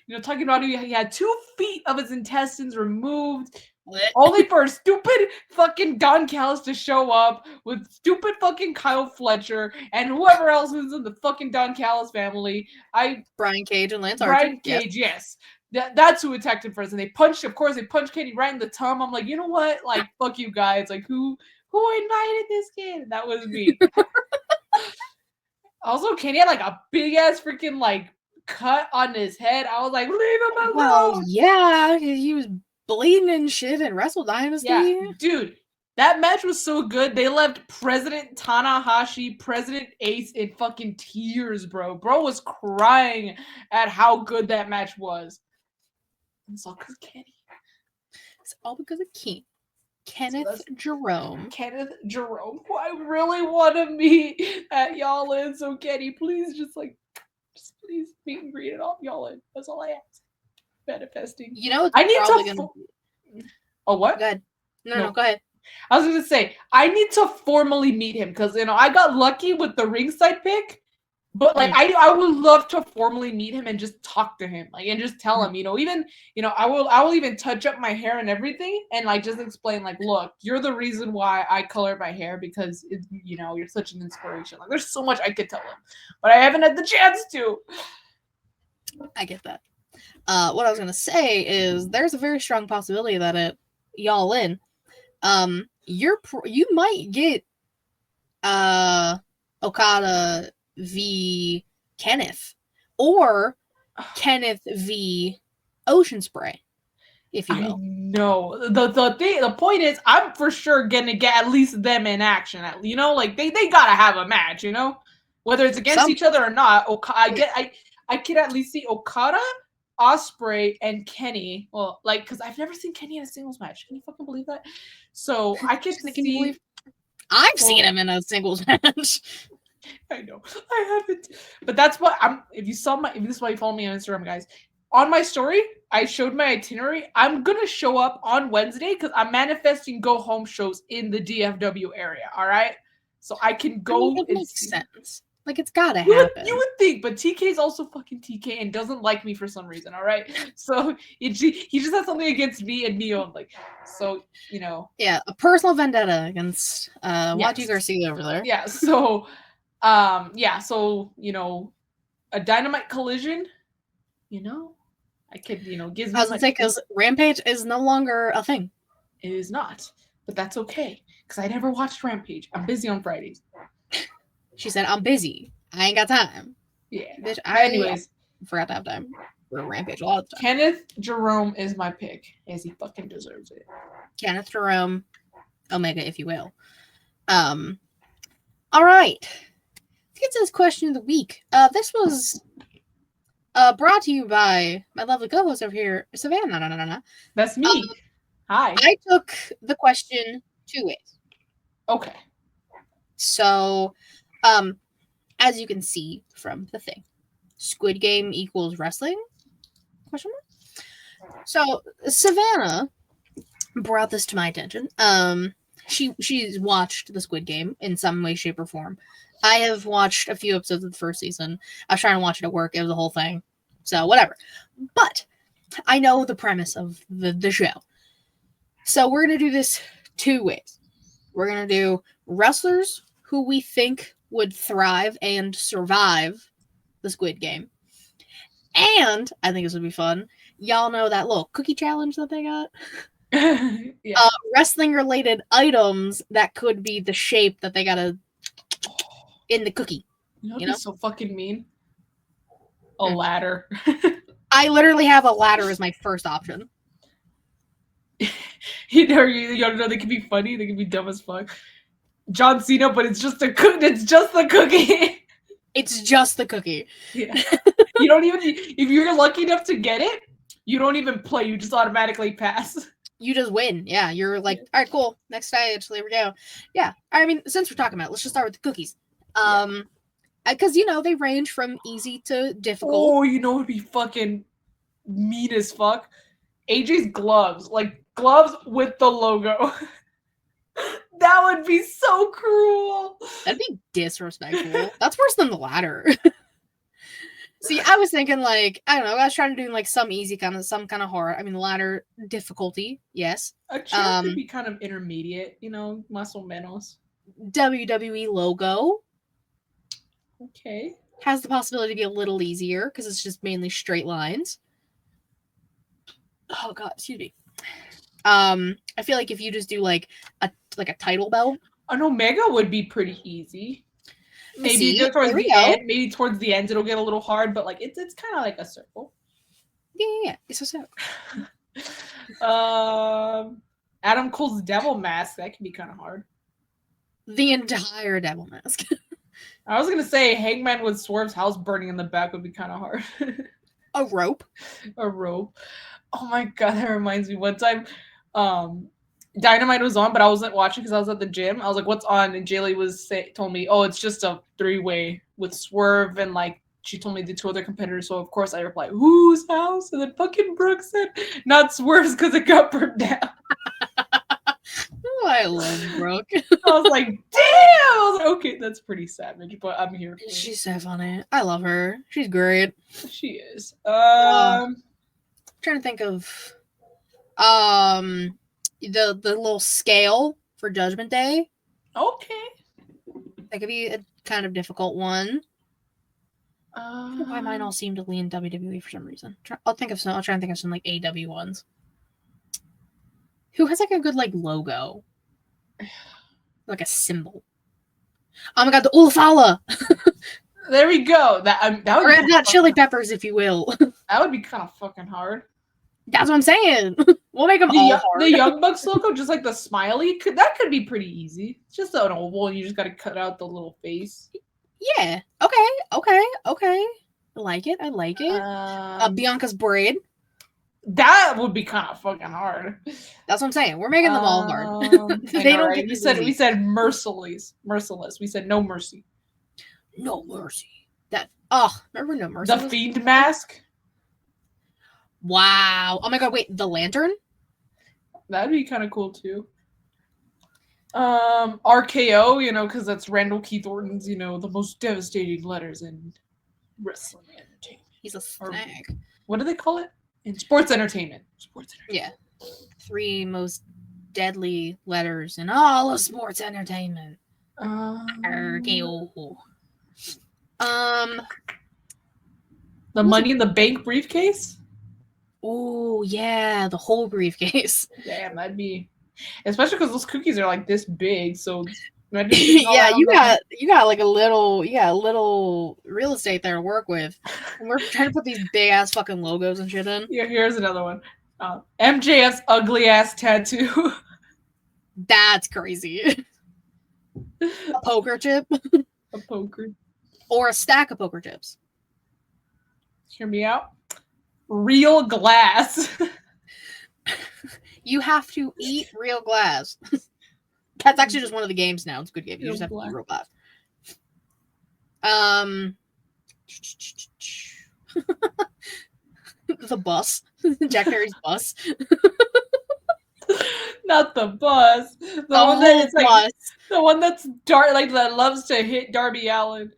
it. Talking about he had 2 feet of his intestines removed. Only for a stupid fucking Don Callis to show up with stupid fucking Kyle Fletcher and whoever else is in the fucking Don Callis family.
Brian Cage and Lance
Brian
Archer.
Cage, yes. That's who attacked him first. And they punched Kenny right in the tum. I'm like, you know what? Like, fuck you guys. Like, who invited this kid? That was me. Also, Kenny had like a big ass freaking like cut on his head. I was like, leave him alone.
Well, yeah, he was bleeding and shit in Wrestle Dynasty.
Yeah, dude, that match was so good. They left President Tanahashi, President Ace in fucking tears, bro. Bro was crying at how good that match was. It's all because Kenny.
It's all because of Kenneth Jerome.
Kenneth Jerome, who I really want to meet at Y'all In. So Kenny, please just please meet and greet it off Y'all In. That's all I ask. Manifesting.
I need to.
Oh, what?
Go ahead. No, go ahead.
I was gonna say I need to formally meet him because I got lucky with the ringside pick, but I would love to formally meet him and just talk to him, and just tell him, even I will even touch up my hair and everything and just explain look, you're the reason why I color my hair because you're such an inspiration. There's so much I could tell him, but I haven't had the chance to.
I get that. What I was gonna say is there's a very strong possibility that at Y'all In, you might get Okada v Kenneth or Kenneth v Ocean Spray, if you will.
No, the point is I'm for sure gonna get at least them in action. They gotta have a match, whether it's against each other or not. I could at least see Okada, Ospreay, and Kenny. Well, because I've never seen Kenny in a singles match. Can you fucking believe that? So I could see.
I've seen him in a singles match.
I know I haven't, but that's what I'm. If this is why you follow me on Instagram, guys. On my story, I showed my itinerary. I'm gonna show up on Wednesday because I'm manifesting go home shows in the DFW area. All right, so I can go.
It makes sense. It's gotta happen.
You would think, but TK is also fucking TK and doesn't like me for some reason. All right, so he just has something against me and me only. So
Yeah, a personal vendetta against
yes.
YG Garcia over there.
Yeah. So, a Dynamite Collision. I could gives me.
I was gonna say because Rampage is no longer a thing.
It is not, but that's okay because I never watched Rampage. I'm busy on Fridays.
She said, I'm busy. I ain't got time.
Yeah.
Bitch,
Anyways.
Forgot to have time for Rampage a lot of the time.
Kenneth Jerome is my pick, as he fucking deserves it.
Kenneth Jerome, Omega, if you will. All right. Let's get to this question of the week. This was brought to you by my lovely co-host over here, Savannah.
That's me. Hi.
I took the question 2 ways.
Okay.
So, as you can see from the thing, Squid Game equals wrestling? Question mark? So, Savannah brought this to my attention. She's watched the Squid Game in some way, shape, or form. I have watched a few episodes of the first season. I was trying to watch it at work. It was the whole thing. So, whatever. But I know the premise of the show. So, we're going to do this 2 ways. We're going to do wrestlers who we think would thrive and survive the Squid Game. And, I think this would be fun, y'all know that little cookie challenge that they got?
Yeah.
Wrestling related items that could be the shape that they gotta in the cookie.
That'd be so fucking mean. A
Hmm.
ladder.
I literally have a ladder as my first option.
You know, they can be funny, they can be dumb as fuck. John Cena, but it's just a it's just the cookie.
It's just the cookie.
Yeah. You don't even, if you're lucky enough to get it, you don't even play, you just automatically pass.
You just win. Yeah, you're like, all right, cool. Next stage, there we go. Yeah, I mean, since we're talking about it, let's just start with the cookies. Because, you know, they range from easy to difficult.
Oh, you know what would be fucking mean as fuck? AJ's gloves. Like, gloves with the logo. That would be so cruel.
That'd be disrespectful. That's worse than the ladder. See, I was thinking like, I don't know, I was trying to do like some easy kind of, some kind of hard. I mean, the ladder difficulty, yes.
A chair could be kind of intermediate, you know, más o menos.
WWE logo.
Okay.
Has the possibility to be a little easier because it's just mainly straight lines. Oh god, excuse me. I feel like if you just do like a title belt,
An Omega would be pretty easy. Maybe towards the end. Maybe towards the end it'll get a little hard, but like it's kind of like a circle.
Yeah, it's a circle.
Adam Cole's devil mask, that can be kind of hard.
The entire devil mask.
I was gonna say Hangman with Swerve's house burning in the back would be kind of hard.
A rope.
A rope. Oh my god, that reminds me. One time, Dynamite was on, but I wasn't watching because I was at the gym. I was like, "What's on?" And Jaylee told me, "Oh, it's just a 3-way with Swerve and like." She told me the 2 other competitors, so of course I replied, "Whose house?" And then fucking Brooke said, "Not Swerve's because it got burned down."
Oh, I love Brooke.
I was like, "Damn!" I was like, "Okay, that's pretty savage," but I'm here for it.
She's so funny. I love her. She's great.
She is.
Trying to think of the little scale for Judgment Day.
Okay.
That could be a kind of difficult one. I don't know why mine all seem to lean WWE for some reason. I'll try and think of some like AW ones. Who has like a good like logo? Like a symbol. Oh my god, the Ulfala!
There we go. That would
or not chili peppers, if you will.
That would be kind of fucking hard.
That's what I'm saying. We'll make them all hard.
The Young Bucks logo, just like the smiley, that could be pretty easy. It's just an oval, and you just got to cut out the little face.
Yeah. Okay. I like it. Bianca's braid.
That would be kind of fucking hard.
That's what I'm saying. We're making them all hard.
They don't get we said merciless. We said no mercy.
No mercy. Remember No Mercy?
The Fiend mask.
Wow. Oh my god, wait, the lantern?
That'd be kind of cool too. RKO, you know, because that's Randall Keith Orton's, you know, the most devastating letters in wrestling entertainment.
He's a snag.
What do they call it? In sports entertainment.
Yeah. 3 most deadly letters in all of sports entertainment. RKO.
The Money in the Bank briefcase?
Oh, yeah, the whole briefcase.
Damn, that'd be... Especially because those cookies are like this big, so...
Yeah, you got like a little real estate there to work with. And we're trying to put these big ass fucking logos and shit in.
Yeah, here's another one. MJF's ugly ass tattoo.
That's crazy. A poker chip.
A poker.
Or a stack of poker chips.
Hear me out. Real glass.
You have to eat real glass. That's actually just one of the games now. It's a good game. You just have to eat real glass. The bus. Jack Harry's bus.
Not the bus. The one that's like the one that's that loves to hit Darby Allin.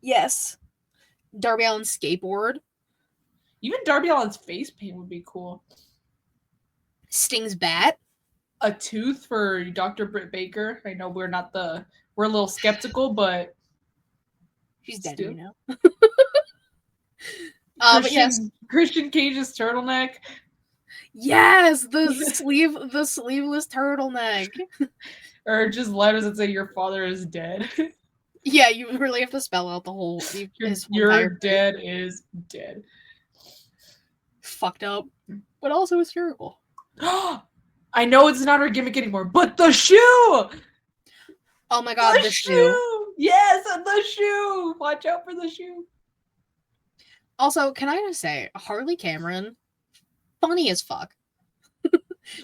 Yes. Darby Allin's skateboard.
Even Darby Allin's face paint would be cool.
Sting's bat.
A tooth for Dr. Britt Baker. I know we're a little skeptical, but
she's dead, you know.
Christian Cage's turtleneck.
Yes, the sleeveless turtleneck.
Or just letters that say your father is dead.
Yeah, you really have to spell out the whole his whole
Your
entire
dad is dead.
fucked up, but also hysterical.
I know it's not her gimmick anymore, but the shoe!
Oh my god, the shoe.
Yes, the shoe! Watch out for the shoe.
Also, can I just say, Harley Cameron, funny as fuck.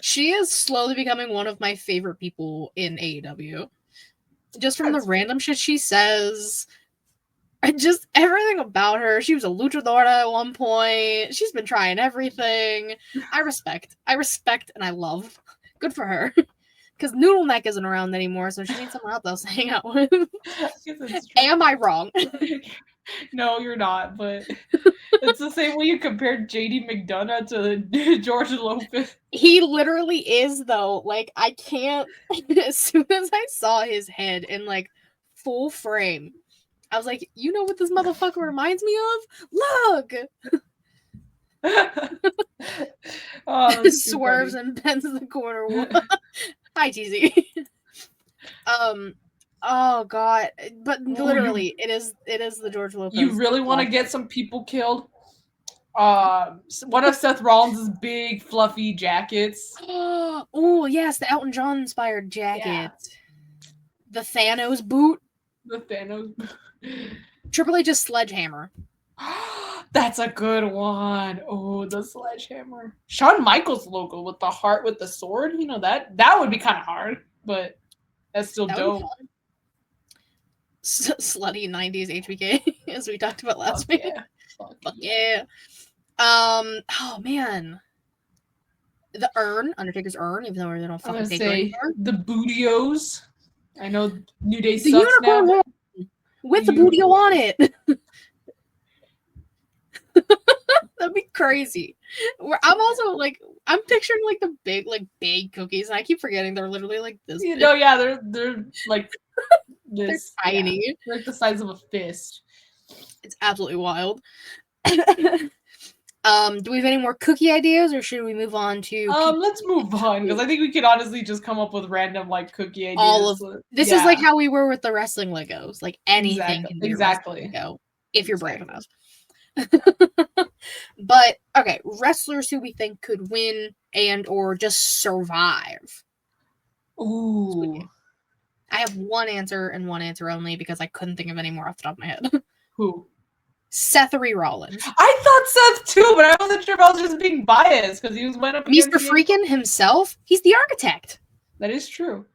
She is slowly becoming one of my favorite people in AEW. Just from the random shit she says. Just everything about her. She was a luchadora at one point. She's been trying everything. I respect, and I love. Good for her. Because Noodle Neck isn't around anymore, so she needs someone else to hang out with. Am I wrong?
No, you're not, but it's the same way you compared JD McDonough to George Lopez.
He literally is, though. Like, I can't. As soon as I saw his head in, like, full frame, I was like, you know what this motherfucker reminds me of? Look!
Oh,
swerves and bends in the corner. Hi, TZ. Oh god, but literally, it is the George Lopez.
You really want to get some people killed? One of Seth Rollins' big fluffy jackets.
Oh yes, the Elton John inspired jacket. Yeah. The Thanos boot.
The Thanos.
Triple H's sledgehammer.
That's a good one. Oh, the sledgehammer. Shawn Michaels logo with the heart with the sword. You know that would be kind of hard, but that's still dope.
Slutty 90s HBK, as we talked about last week.
Yeah.
Fuck yeah. Oh man. The urn, Undertaker's urn, even though they don't fucking take it anymore.
The Bootios. I know New Day sucks now.
But with the Bootio on it. That'd be crazy. I'm also like, I'm picturing like the big cookies, and I keep forgetting they're literally like this.
No, yeah, they're like this.
They're tiny.
Yeah. They're like the size of a fist.
It's absolutely wild. Do we have any more cookie ideas, or should we move on to?
Let's move on, because I think we could honestly just come up with random like cookie ideas.
All of this is like how we were with the wrestling Legos. Like anything can be
exactly.
Lego if you're brave enough. But okay, wrestlers who we think could win and or just survive.
Ooh.
I have one answer and one answer only because I couldn't think of any more off the top of my head.
Who?
Seth Rollins.
I thought Seth too, but I wasn't sure if I was just being biased because he went up
against Mr. Freakin' himself. He's the architect.
That is true.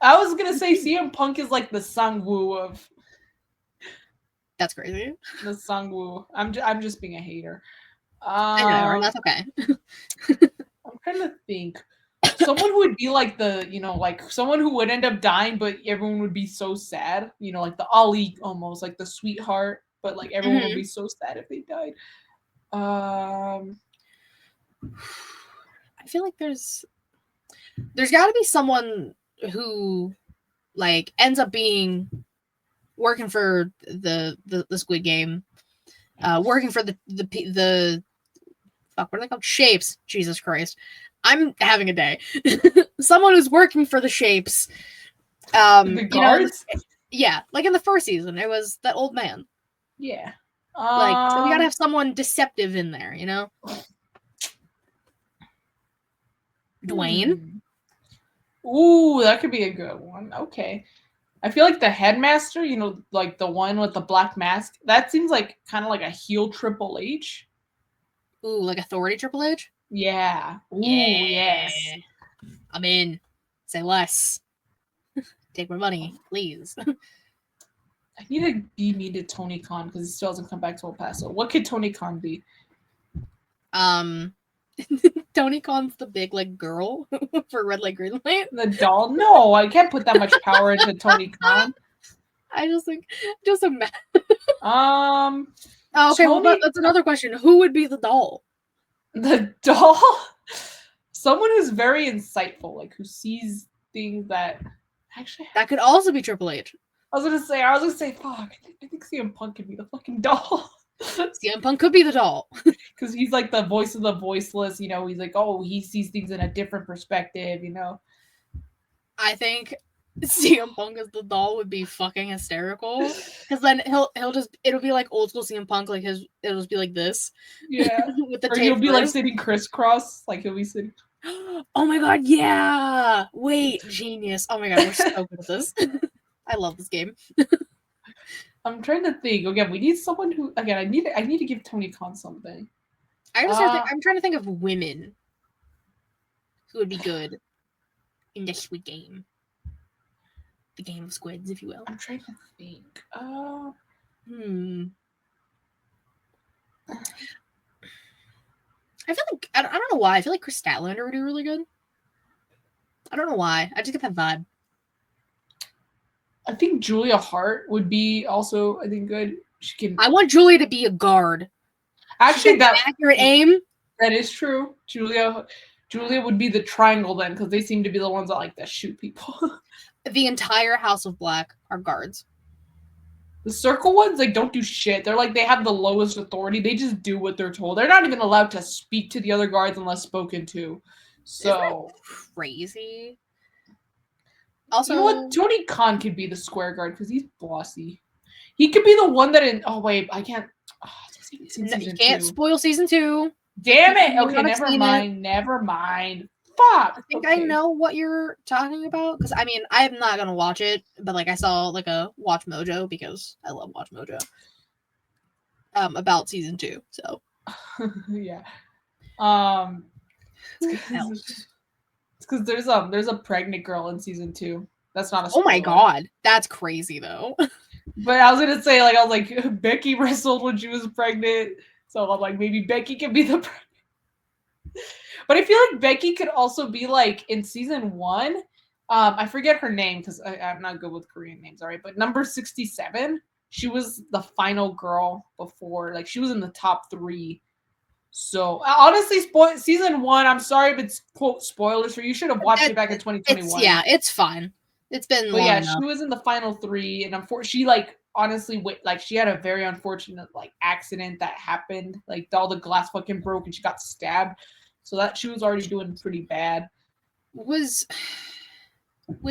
I was gonna say CM Punk is like the Sangwoo of.
That's crazy.
The Sangwoo. I'm just being a hater.
I know, and that's okay.
I'm trying to think. Someone who would be like like someone who would end up dying, but everyone would be so sad. Like the Ali almost, like the sweetheart, but like everyone would be so sad if they died. I
feel like there's got to be someone who like ends up being working for the Squid Game, working for the fuck, what are they called? Shapes. Jesus Christ. I'm having a day. Someone who's working for the Shapes.
The guards?
Yeah, like in the first season, it was that old man.
Yeah.
So we gotta have someone deceptive in there, Dwayne?
Ooh, that could be a good one. Okay. I feel like the headmaster, like the one with the black mask, that seems like kind of like a heel Triple H.
Ooh, like Authority Triple H?
Yeah. Ooh,
yeah. Yes. I'm in. Say less. Take my money, please.
I need to be mean to Tony Khan because he still hasn't come back to El Paso. What could Tony Khan be?
Tony Khan's the big like girl for Red Light Green Light.
The doll? No, I can't put that much power into Tony Khan.
I just think, just imagine.
Okay,
well, that's another question. Who would be the doll?
The doll? Someone who's very insightful, like who sees things that actually.
That could also be Triple H.
I was gonna say, fuck. I think CM Punk could be the fucking doll.
CM Punk could be the doll.
Because he's like the voice of the voiceless, you know, he's like, oh, he sees things in a different perspective, you know.
I think CM Punk as the doll would be fucking hysterical. Because then it'll be like old school CM Punk, like it'll just be like this.
Yeah.
With the
or
tape
he'll be
first.
like sitting crisscross, like he'll be sitting.
Oh my god, yeah! Wait, genius. Oh my god, we're so good at this. I love this game.
I'm trying to think. Again, we need someone who. Again, I need to give Tony Khan something.
I'm trying to think of women who would be good in the Squid Game, the game of squids, if you will.
I'm trying to think.
I feel like I don't know why. I feel like Chris Statlander would do really good. I don't know why. I just get that vibe.
I think Julia Hart would be also, I think, good. She can.
I want Julia to be a guard.
Actually, that
accurate aim.
That is true. Julia would be the triangle then, because they seem to be the ones that like to shoot people.
The entire House of Black are guards.
The circle ones, like, don't do shit. They're like, they have the lowest authority. They just do what they're told. They're not even allowed to speak to the other guards unless spoken to. So
isn't that crazy. Also,
you know what? Tony Khan could be the square guard because he's bossy. He could be the one that in. Oh wait, I can't. Oh,
you can't spoil season 2.
Damn it! Okay, never mind. Never mind. Fuck.
I think I know what you're talking about because I mean I'm not gonna watch it, but like I saw like a Watch Mojo because I love Watch Mojo. About season 2, so
yeah. It's because there's a pregnant girl in season 2. That's not a spoiler.
Oh my god, that's crazy though.
But I was gonna say I was like Becky wrestled when she was pregnant, so I'm like maybe Becky can be the pregnant. But I feel like Becky could also be like in season 1. I forget her name because I'm not good with Korean names, all right. But number 67, she was the final girl before, like she was in the top 3. So honestly, season 1. I'm sorry if it's quote spoilers for you. Should have watched it back in 2021.
It's fine. It's been.
But yeah, enough. She was in the final 3, and she like honestly she had a very unfortunate like accident that happened. Like all the glass fucking broke, and she got stabbed. So that she was already doing pretty bad.
Was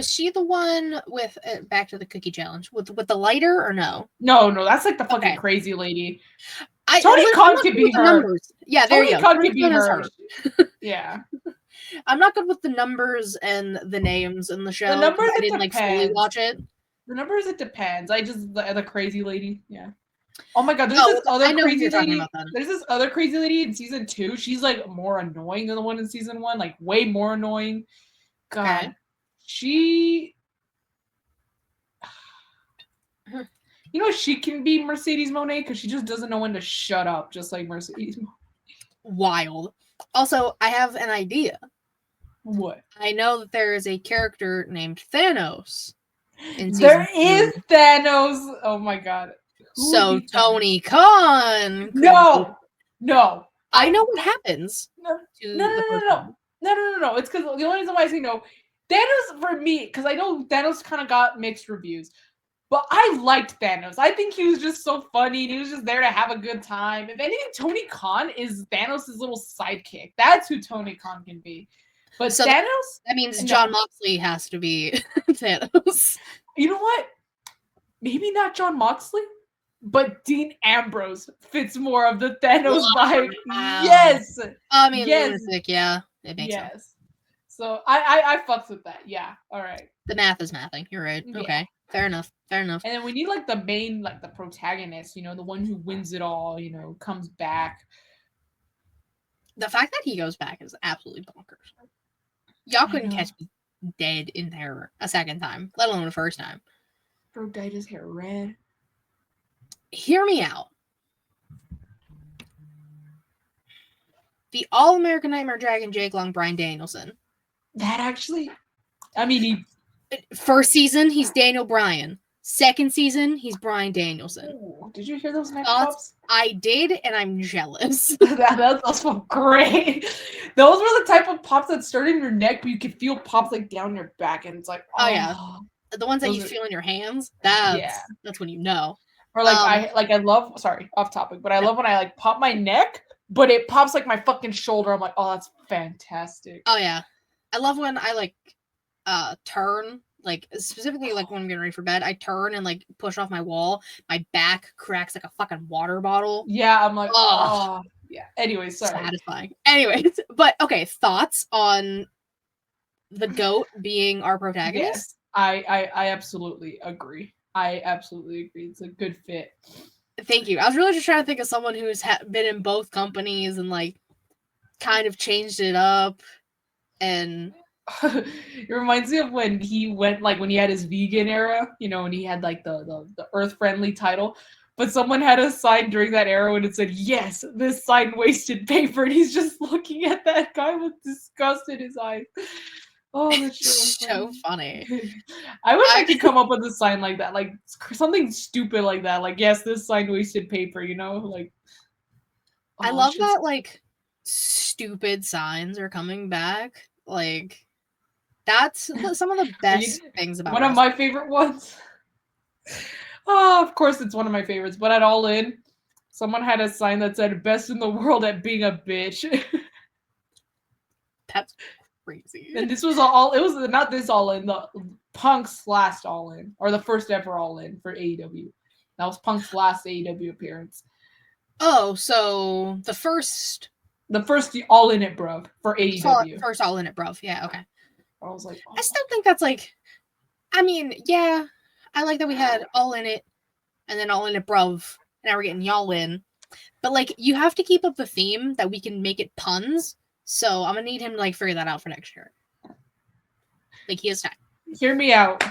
she the one with back to the cookie challenge with the lighter or no?
No, that's like the fucking crazy lady. Tony Khan could be her.
Numbers. Yeah, there you go.
Tony Khan could be her. Yeah.
I'm not good with the numbers and the names in the show.
The numbers
I didn't like fully watch it.
The numbers it depends. I just the crazy lady. Yeah. Oh my god, there's this other crazy lady. There's this other crazy lady in season 2. She's like more annoying than the one in season 1, like way more annoying. God. Okay. She you know she can be Mercedes Moné because she just doesn't know when to shut up, just like Mercedes Moné.
Wild. Also, I have an idea.
What?
I know that there is a character named Thanos
in season 2. There is Thanos. Oh my god.
So Tony Khan.
No.
I know what happens.
No. It's because the only reason why I say no, Thanos for me, because I know Thanos kind of got mixed reviews, but I liked Thanos. I think he was just so funny, and he was just there to have a good time. If anything, Tony Khan is Thanos' little sidekick. That's who Tony Khan can be. But so Thanos?
That means John Moxley has to be Thanos.
You know what? Maybe not John Moxley, but Dean Ambrose fits more of the Thanos vibe. Wow. Yes.
I mean, lunatic, yeah. It makes sense.
So I fucks with that. Yeah. All right.
The math is mathing. You're right. Yeah. Okay. Fair enough. And
then we need like the main, like the protagonist, the one who wins it all, comes back.
The fact that he goes back is absolutely bonkers. Y'all couldn't catch me dead in terror a second time, let alone the first time.
Bro dyed his hair red.
Hear me out. The All-American Nightmare Dragon Jake Long, Bryan Danielson.
That actually, I mean,
first season, he's Daniel Bryan. Second season, he's Bryan Danielson.
Ooh, did you hear those neck pops?
I did, and I'm jealous.
That's also great. Those were the type of pops that started in your neck, but you could feel pops like down your back, and it's like,
oh yeah, the ones that you feel in your hands. That's when you know.
Or like I love, sorry, off topic, but I love when I like pop my neck, but it pops like my fucking shoulder. I'm like, oh, that's fantastic.
Oh yeah. I love when I like turn, like specifically like when I'm getting ready for bed, I turn and like push off my wall. My back cracks like a fucking water bottle.
Yeah, I'm like, oh yeah. Anyway, sorry.
Satisfying. Anyways, but okay, thoughts on the goat being our protagonist?
Yes, I absolutely agree. I absolutely agree. It's a good fit.
Thank you. I was really just trying to think of someone who's been in both companies and like kind of changed it up. And
it reminds me of when he went, like when he had his vegan era, you know, when he had like the earth friendly title. But someone had a sign during that era and it said, "Yes, this sign wasted paper," and he's just looking at that guy with disgust in his eyes. Oh, that's
so funny.
I wish I could come up with a sign like that, like something stupid like that. Like, yes, this sign wasted paper, you know? Like,
I love that, like, stupid signs are coming back. Like, that's some of the best things about
one of my favorite ones. Oh, of course, it's one of my favorites. But at All In, someone had a sign that said "Best in the world at being a bitch."
That's crazy.
And this was all. It was not this All In. The Punk's last All In, or the first ever All In for AEW. That was Punk's last AEW appearance.
Oh, so the first
All In it, bruv, for AEW.
First All In it, bruv. Yeah, okay.
I was like, oh.
I still think that's like, I mean, yeah, I like that we had All In It, and then All In It, bruv. Now we're getting Y'all In, but like, you have to keep up the theme that we can make it puns. So I'm gonna need him to like figure that out for next year. Like, he has time.
Hear me out.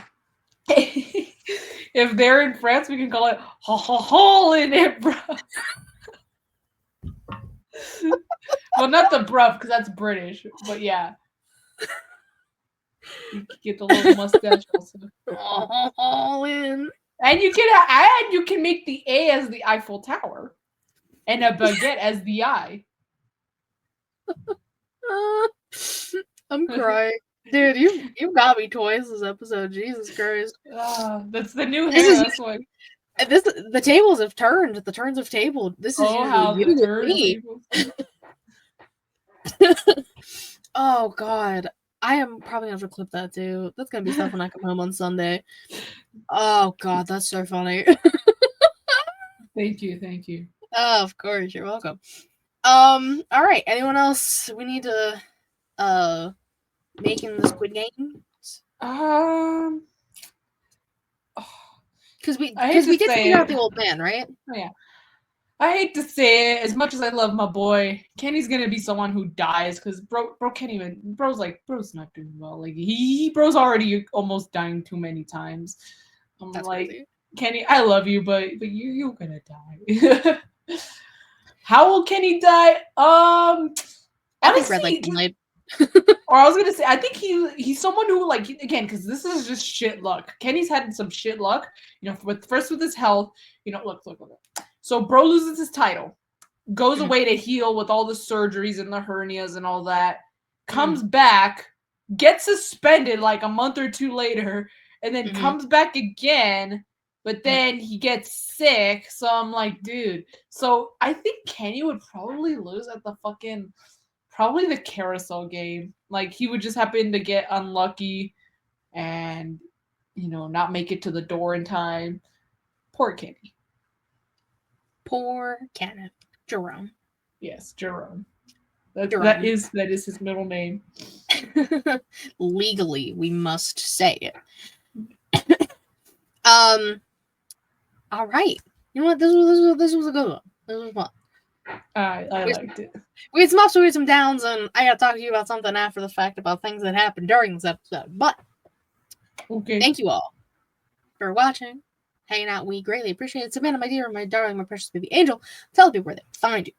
If they're in France, we can call it All In It, bruv. Well, not the bruv, because that's British, but yeah. You can get the little mustache also.
All in.
And you can make the A as the Eiffel Tower. And a baguette as the I.
I'm crying. Dude, you got me twice this episode. Jesus Christ.
That's the new hair. That's why.
The tables have turned. The turns have tabled. This is
how the turns.
Oh God. I am probably gonna have to clip that too. That's gonna be stuff when I come home on Sunday. Oh God, that's so funny.
Thank you.
Oh, of course, you're welcome. All right. Anyone else we need to make in the Squid Game? Because we did figure out the old man, right?
Oh, yeah. I hate to say it, as much as I love my boy, Kenny's gonna be someone who dies because bro can't even. Bro's not doing well. Like bro's already almost dying too many times. I'm That's like, crazy. Kenny, I love you, but you're gonna die. How will Kenny die?
I think Red Light Light.
Or I was gonna say, I think he's someone who, like, again, because this is just shit luck. Kenny's had some shit luck, you know, with his health. You know, look. So bro loses his title, goes away to heal with all the surgeries and the hernias and all that, comes back, gets suspended like a month or two later, and then comes back again, but then he gets sick. So I'm like, dude. So I think Kenny would probably lose at probably the carousel game. Like, he would just happen to get unlucky and, you know, not make it to the door in time. Poor Kenny.
Poor Kenneth. Jerome.
Yes, Jerome. That is his middle name.
Legally, we must say it. All right. You know what? This was a good one. This was fun.
I liked it.
We had some ups, we had some downs, and I got to talk to you about something after the fact about things that happened during this episode. But thank you all for watching, hanging out. We greatly appreciate it. Savannah, my dear, my darling, my precious baby angel, tell people where they find you.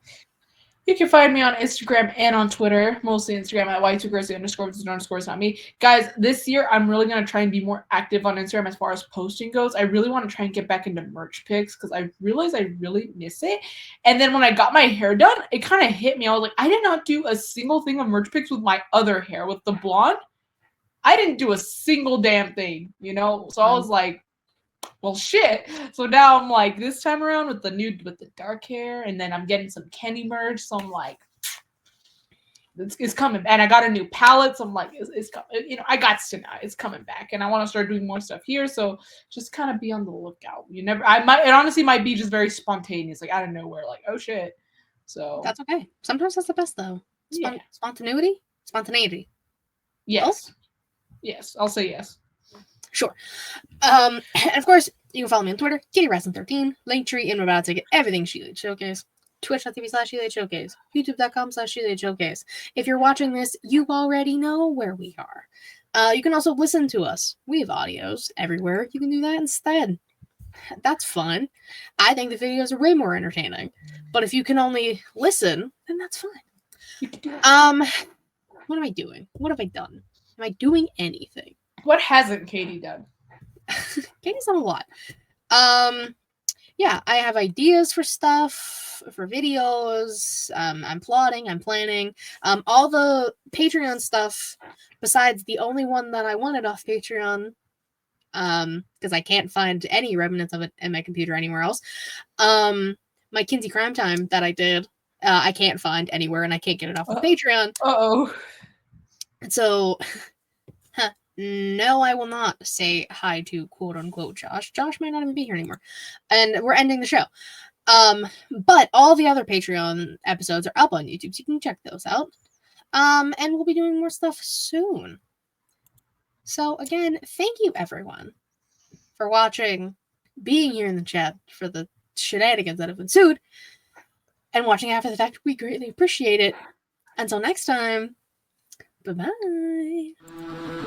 You can find me on Instagram and on Twitter, mostly Instagram at y2gracie__, not me. Guys, this year I'm really going to try and be more active on Instagram as far as posting goes. I really want to try and get back into merch pics because I realized I really miss it. And then when I got my hair done, it kind of hit me. I was like, I did not do a single thing of merch pics with my other hair, with the blonde. I didn't do a single damn thing, you know? So I was like, Well, shit. So now I'm like, this time around with the dark hair, and then I'm getting some Kenny merch. So I'm like, it's coming. And I got a new palette. So I'm like, it's coming. You know, I got to now. It's coming back, and I want to start doing more stuff here. So just kind of be on the lookout. You never. I might. It honestly might be just very spontaneous, like out of nowhere. Like, oh shit. So
That's okay. Sometimes that's the best though.
yeah.
Spontaneity.
Yes. Yes. I'll say yes.
Sure. And of course, you can follow me on Twitter, KittyWrestling13, Linktree in my bio to get everything ShElite Showcase, Twitch.tv/ShElite Showcase, YouTube.com/ShElite Showcase. If you're watching this, you already know where we are. You can also listen to us. We have audios everywhere. You can do that instead. That's fun. I think the videos are way more entertaining. But if you can only listen, then that's fine. What am I doing? What have I done? Am I doing anything?
What hasn't Katie done?
Katie's done a lot. Yeah, I have ideas for stuff, for videos. I'm plotting, I'm planning. All the Patreon stuff, besides the only one that I wanted off Patreon, because I can't find any remnants of it in my computer anywhere else. My Kinsey Crime Time that I did, I can't find anywhere, and I can't get it off of Patreon.
Uh-oh.
So, no, I will not say hi to quote-unquote Josh. Josh might not even be here anymore. And we're ending the show. But all the other Patreon episodes are up on YouTube, so you can check those out. And we'll be doing more stuff soon. So, again, thank you, everyone, for watching, being here in the chat for the shenanigans that have ensued, and watching after the fact. We greatly appreciate it. Until next time, bye-bye.